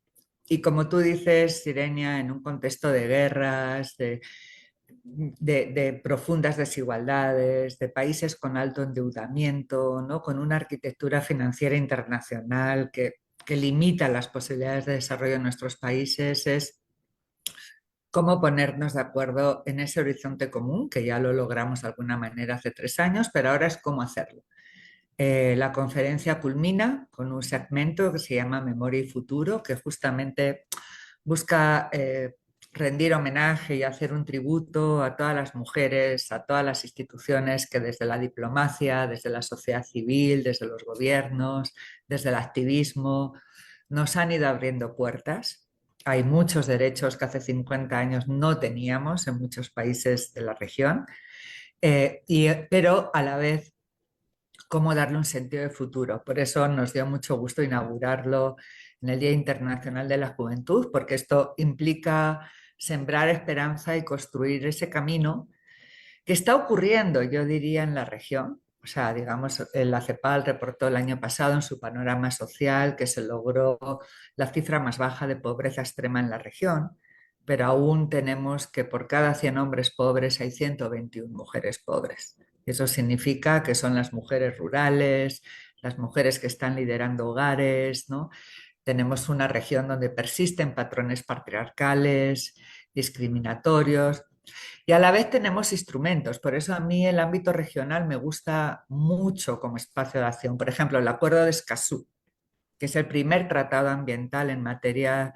Y como tú dices, Sirenia, en un contexto de guerras, de profundas desigualdades, de países con alto endeudamiento, ¿no? Con una arquitectura financiera internacional que limita las posibilidades de desarrollo en nuestros países, es cómo ponernos de acuerdo en ese horizonte común, que ya lo logramos de alguna manera hace 3 años, pero ahora es cómo hacerlo. La conferencia culmina con un segmento que se llama Memoria y Futuro, que justamente busca rendir homenaje y hacer un tributo a todas las mujeres, a todas las instituciones que desde la diplomacia, desde la sociedad civil, desde los gobiernos, desde el activismo, nos han ido abriendo puertas. Hay muchos derechos que hace 50 años no teníamos en muchos países de la región, pero a la vez cómo darle un sentido de futuro. Por eso nos dio mucho gusto inaugurarlo en el Día Internacional de la Juventud, porque esto implica sembrar esperanza y construir ese camino que está ocurriendo, yo diría, en la región. O sea, digamos, la CEPAL reportó el año pasado en su panorama social que se logró la cifra más baja de pobreza extrema en la región, pero aún tenemos que por cada 100 hombres pobres hay 121 mujeres pobres. Eso significa que son las mujeres rurales, las mujeres que están liderando hogares, ¿no? Tenemos una región donde persisten patrones patriarcales, discriminatorios, y a la vez tenemos instrumentos. Por eso a mí el ámbito regional me gusta mucho como espacio de acción. Por ejemplo, el Acuerdo de Escazú, que es el primer tratado ambiental en materia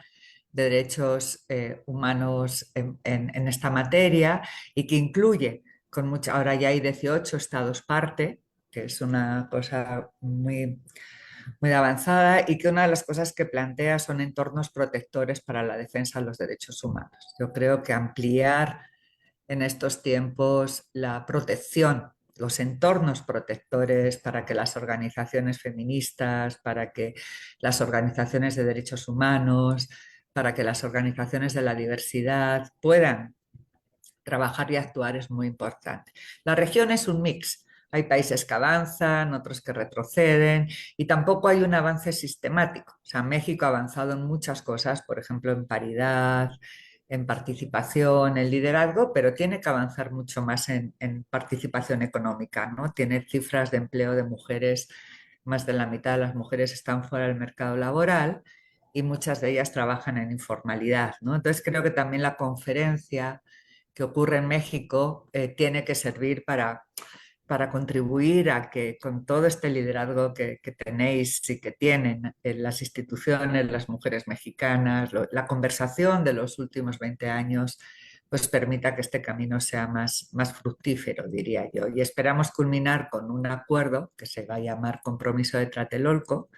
de derechos humanos en esta materia y que incluye con mucha, ahora ya hay 18 estados parte, que es una cosa muy avanzada y que una de las cosas que plantea son entornos protectores para la defensa de los derechos humanos. Yo creo que ampliar en estos tiempos la protección, los entornos protectores para que las organizaciones feministas, para que las organizaciones de derechos humanos, para que las organizaciones de la diversidad puedan trabajar y actuar es muy importante. La región es un mix. Hay países que avanzan, otros que retroceden y tampoco hay un avance sistemático. O sea, México ha avanzado en muchas cosas, por ejemplo, en paridad, en participación, en liderazgo, pero tiene que avanzar mucho más en participación económica, ¿no? Tiene cifras de empleo de mujeres, más de la mitad de las mujeres están fuera del mercado laboral y muchas de ellas trabajan en informalidad, ¿no? Entonces creo que también la conferencia que ocurre en México tiene que servir para contribuir a que con todo este liderazgo que tenéis y que tienen en las instituciones, las mujeres mexicanas, la conversación de los últimos 20 años, pues permita que este camino sea más fructífero, diría yo. Y esperamos culminar con un acuerdo que se va a llamar Compromiso de Tlatelolco,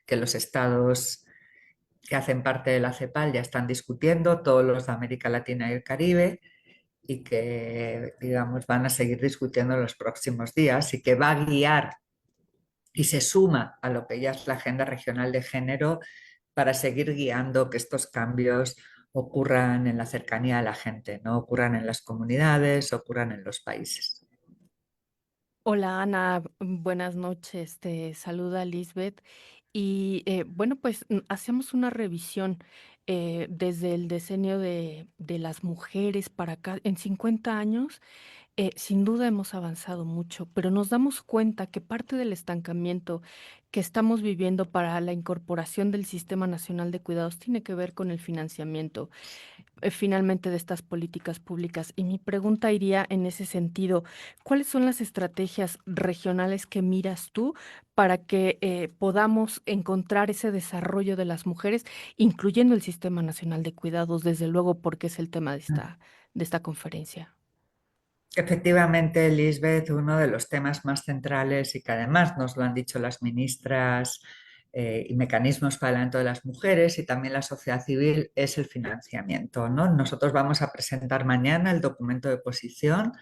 que los estados que hacen parte de la CEPAL ya están discutiendo, todos los de América Latina y el Caribe, y que, digamos, van a seguir discutiendo en los próximos días y que va a guiar y se suma a lo que ya es la Agenda Regional de Género para seguir guiando que estos cambios ocurran en la cercanía de la gente, no ocurran en las comunidades, ocurran en los países. Hola Ana, buenas noches, te saluda Lisbeth y bueno, pues hacemos una revisión desde el decenio de las mujeres para acá. En 50 años, sin duda hemos avanzado mucho, pero nos damos cuenta que parte del estancamiento que estamos viviendo para la incorporación del Sistema Nacional de Cuidados tiene que ver con el financiamiento finalmente de estas políticas públicas. Y mi pregunta iría en ese sentido, ¿cuáles son las estrategias regionales que miras tú para que podamos encontrar ese desarrollo de las mujeres, incluyendo el Sistema Nacional de Cuidados, desde luego, porque es el tema de esta conferencia? Efectivamente, Lisbeth, uno de los temas más centrales y que además nos lo han dicho las ministras y mecanismos para el adelanto de las mujeres y también la sociedad civil es el financiamiento, ¿no? Nosotros vamos a presentar mañana el documento de posición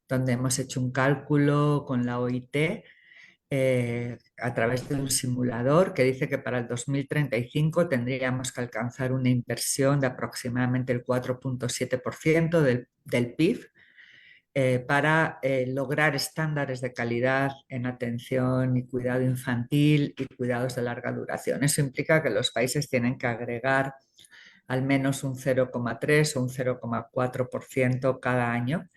donde hemos hecho un cálculo con la OIT a través de un simulador que dice que para el 2035 tendríamos que alcanzar una inversión de aproximadamente el 4,7% del PIB para lograr estándares de calidad en atención y cuidado infantil y cuidados de larga duración. Eso implica que los países tienen que agregar al menos un 0,3 o un 0,4% cada año.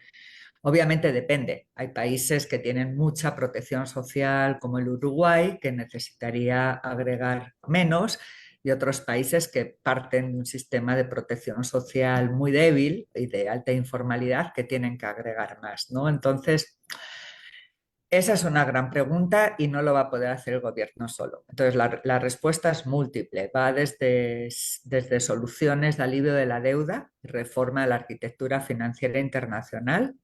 Obviamente depende. Hay países que tienen mucha protección social, como el Uruguay, que necesitaría agregar menos, y otros países que parten de un sistema de protección social muy débil y de alta informalidad que tienen que agregar más, ¿no? Entonces, esa es una gran pregunta y no lo va a poder hacer el gobierno solo. Entonces, la respuesta es múltiple. Va desde soluciones de alivio de la deuda, reforma de la arquitectura financiera internacional,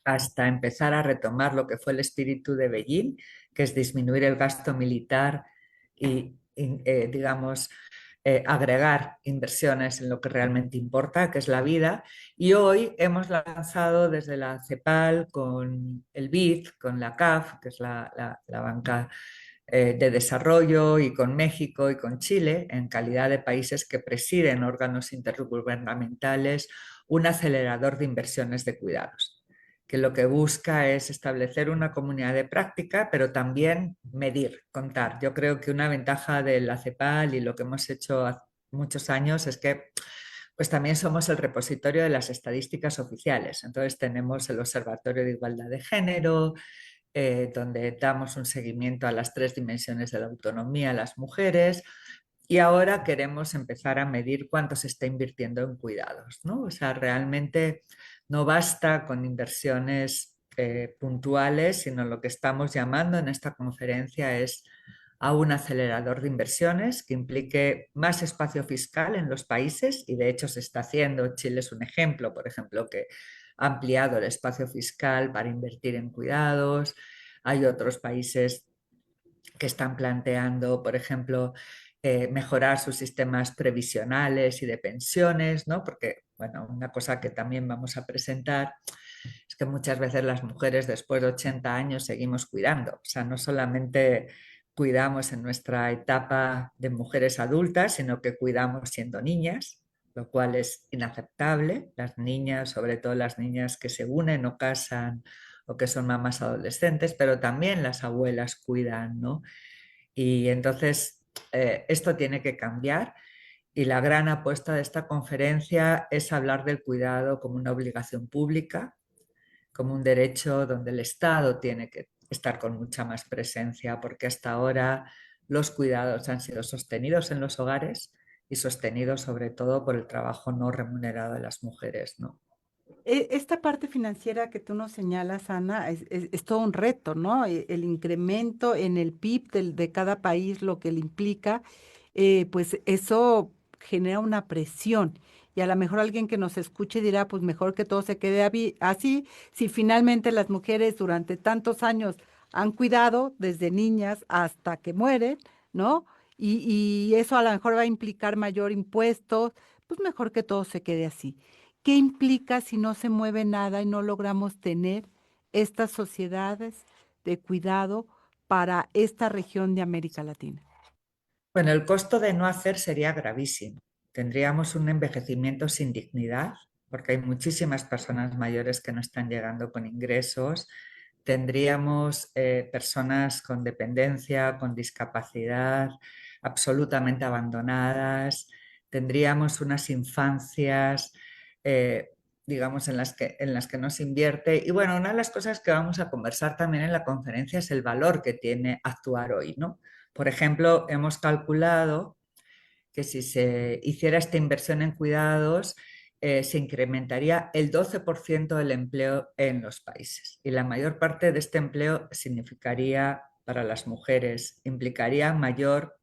hasta empezar a retomar lo que fue el espíritu de Beijing, que es disminuir el gasto militar y digamos, agregar inversiones en lo que realmente importa, que es la vida. Y hoy hemos lanzado desde la CEPAL con el BID, con la CAF, que es la banca de desarrollo, y con México y con Chile, en calidad de países que presiden órganos intergubernamentales, un acelerador de inversiones de cuidados que lo que busca es establecer una comunidad de práctica, pero también medir, contar. Yo creo que una ventaja de la CEPAL y lo que hemos hecho hace muchos años es que pues también somos el repositorio de las estadísticas oficiales. Entonces tenemos el Observatorio de Igualdad de Género, donde damos un seguimiento a las 3 dimensiones de la autonomía a las mujeres, y ahora queremos empezar a medir cuánto se está invirtiendo en cuidados, ¿no? O sea, realmente no basta con inversiones puntuales, sino lo que estamos llamando en esta conferencia es a un acelerador de inversiones que implique más espacio fiscal en los países, y de hecho se está haciendo. Chile es un ejemplo, por ejemplo, que ha ampliado el espacio fiscal para invertir en cuidados. Hay otros países que están planteando, por ejemplo, mejorar sus sistemas previsionales y de pensiones, ¿no? Porque, bueno, una cosa que también vamos a presentar es que muchas veces las mujeres después de 80 años seguimos cuidando. O sea, no solamente cuidamos en nuestra etapa de mujeres adultas, sino que cuidamos siendo niñas, lo cual es inaceptable. Las niñas, sobre todo las niñas que se unen o casan o que son mamás adolescentes, pero también las abuelas cuidan, ¿no? Y entonces esto tiene que cambiar, y la gran apuesta de esta conferencia es hablar del cuidado como una obligación pública, como un derecho donde el Estado tiene que estar con mucha más presencia, porque hasta ahora los cuidados han sido sostenidos en los hogares y sostenidos sobre todo por el trabajo no remunerado de las mujeres, ¿no? Esta parte financiera que tú nos señalas, Ana, es todo un reto, ¿no? El incremento en el PIB de cada país, lo que le implica, pues eso genera una presión. y a lo mejor alguien que nos escuche dirá, pues mejor que todo se quede así, si finalmente las mujeres durante tantos años han cuidado desde niñas hasta que mueren, ¿no? Y eso a lo mejor va a implicar mayor impuestos, pues mejor que todo se quede así. ¿Qué implica si no se mueve nada y no logramos tener estas sociedades de cuidado para esta región de América Latina? Bueno, el costo de no hacer sería gravísimo. Tendríamos un envejecimiento sin dignidad, porque hay muchísimas personas mayores que no están llegando con ingresos. Tendríamos personas con dependencia, con discapacidad, absolutamente abandonadas. Tendríamos unas infancias, eh, digamos, en las que no se invierte. Y bueno, una de las cosas que vamos a conversar también en la conferencia es el valor que tiene actuar hoy, ¿no? Por ejemplo, hemos calculado que si se hiciera esta inversión en cuidados, se incrementaría el 12% del empleo en los países. Y la mayor parte de este empleo significaría para las mujeres, implicaría mayor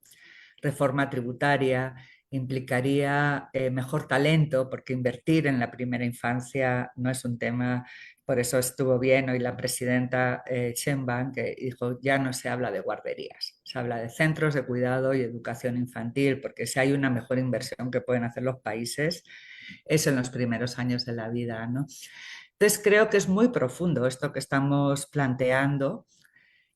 reforma tributaria, implicaría mejor talento, porque invertir en la primera infancia no es un tema. Por eso estuvo bien hoy la presidenta Sheinbaum, que dijo, ya no se habla de guarderías, se habla de centros de cuidado y educación infantil, porque si hay una mejor inversión que pueden hacer los países, es en los primeros años de la vida, ¿no? Entonces creo que es muy profundo esto que estamos planteando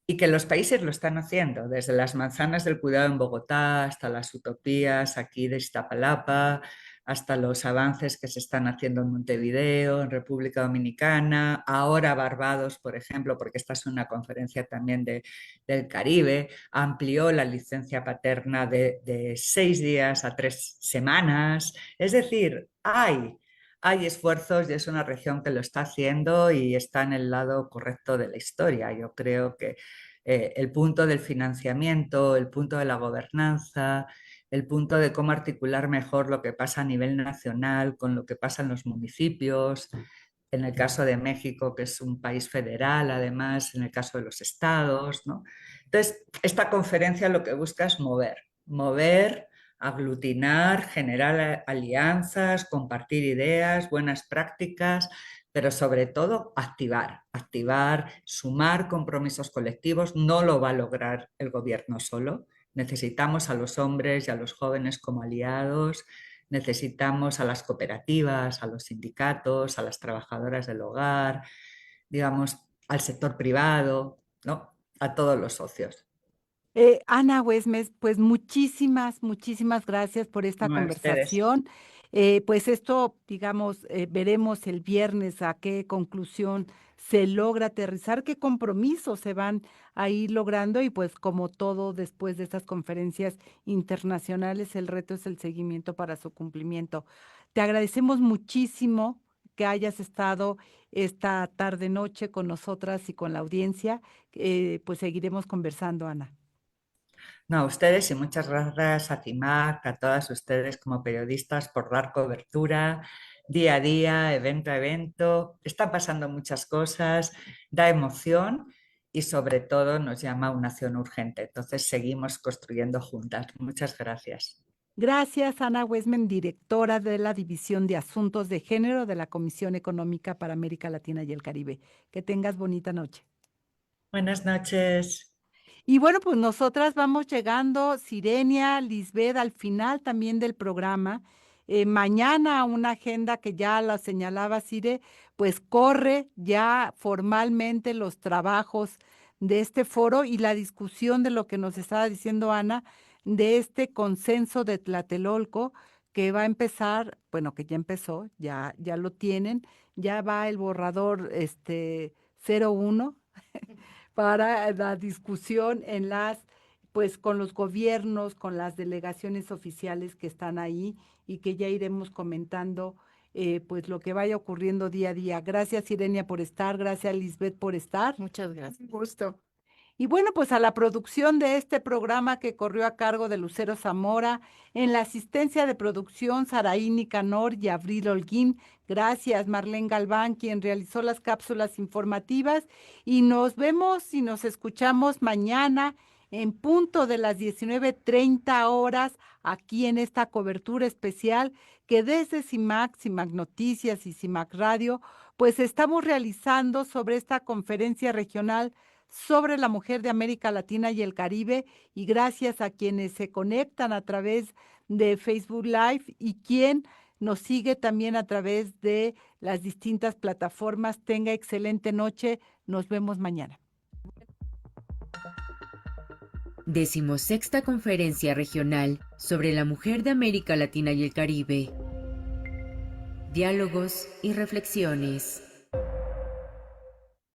y que los países lo están haciendo, desde las manzanas del cuidado en Bogotá hasta las utopías aquí de Iztapalapa, hasta los avances que se están haciendo en Montevideo, en República Dominicana, ahora Barbados, por ejemplo, porque esta es una conferencia también del Caribe, amplió la licencia paterna de 6 días a 3 semanas. Es decir, hay esfuerzos y es una región que lo está haciendo y está en el lado correcto de la historia. Yo creo que el punto del financiamiento, el punto de la gobernanza, el punto de cómo articular mejor lo que pasa a nivel nacional con lo que pasa en los municipios, en el caso de México, que es un país federal, además, en el caso de los estados, ¿no? Entonces, esta conferencia lo que busca es mover, aglutinar, generar alianzas, compartir ideas, buenas prácticas, pero sobre todo activar, sumar compromisos colectivos. No lo va a lograr el gobierno solo. Necesitamos a los hombres y a los jóvenes como aliados, necesitamos a las cooperativas, a los sindicatos, a las trabajadoras del hogar, digamos, al sector privado, ¿no? A todos los socios. Ana Huesmes, pues muchísimas gracias por esta No, a ustedes. conversación. Pues esto, digamos, veremos el viernes a qué conclusión se logra aterrizar, qué compromisos se van a ir logrando y pues como todo después de estas conferencias internacionales, el reto es el seguimiento para su cumplimiento. Te agradecemos muchísimo que hayas estado esta tarde-noche con nosotras y con la audiencia. Pues seguiremos conversando, Ana. No, a ustedes y muchas gracias a CIMAC, a todas ustedes como periodistas por dar cobertura día a día, evento a evento. Están pasando muchas cosas, da emoción y sobre todo nos llama a una acción urgente. Entonces seguimos construyendo juntas. Muchas gracias. Gracias, Ana Wesman, directora de la División de Asuntos de Género de la Comisión Económica para América Latina y el Caribe. Que tengas bonita noche. Buenas noches. Y bueno, pues nosotras vamos llegando, Sirenia, Lisbeth, al final también del programa. Mañana una agenda que ya la señalaba Sire, pues corre ya formalmente los trabajos de este foro y la discusión de lo que nos estaba diciendo Ana, de este consenso de Tlatelolco que va a empezar, bueno, que ya empezó, ya lo tienen, ya va el borrador 01 para la discusión en pues con los gobiernos, con las delegaciones oficiales que están ahí y que ya iremos comentando, pues lo que vaya ocurriendo día a día. Gracias, Irenia, por estar, gracias, Lisbeth, por estar. Muchas gracias. Un gusto. Y bueno, pues a la producción de este programa que corrió a cargo de Lucero Zamora, en la asistencia de producción Saraí Nicanor y Abril Holguín. Gracias, Marlene Galván, quien realizó las cápsulas informativas. Y nos vemos y nos escuchamos mañana en punto de las 19:30 horas, aquí en esta cobertura especial que desde CIMAC, CIMAC Noticias y CIMAC Radio, pues estamos realizando sobre esta conferencia regional sobre la mujer de América Latina y el Caribe, y gracias a quienes se conectan a través de Facebook Live y quien nos sigue también a través de las distintas plataformas. Tenga excelente noche. Nos vemos mañana. 16ª Conferencia Regional sobre la Mujer de América Latina y el Caribe. Diálogos y reflexiones.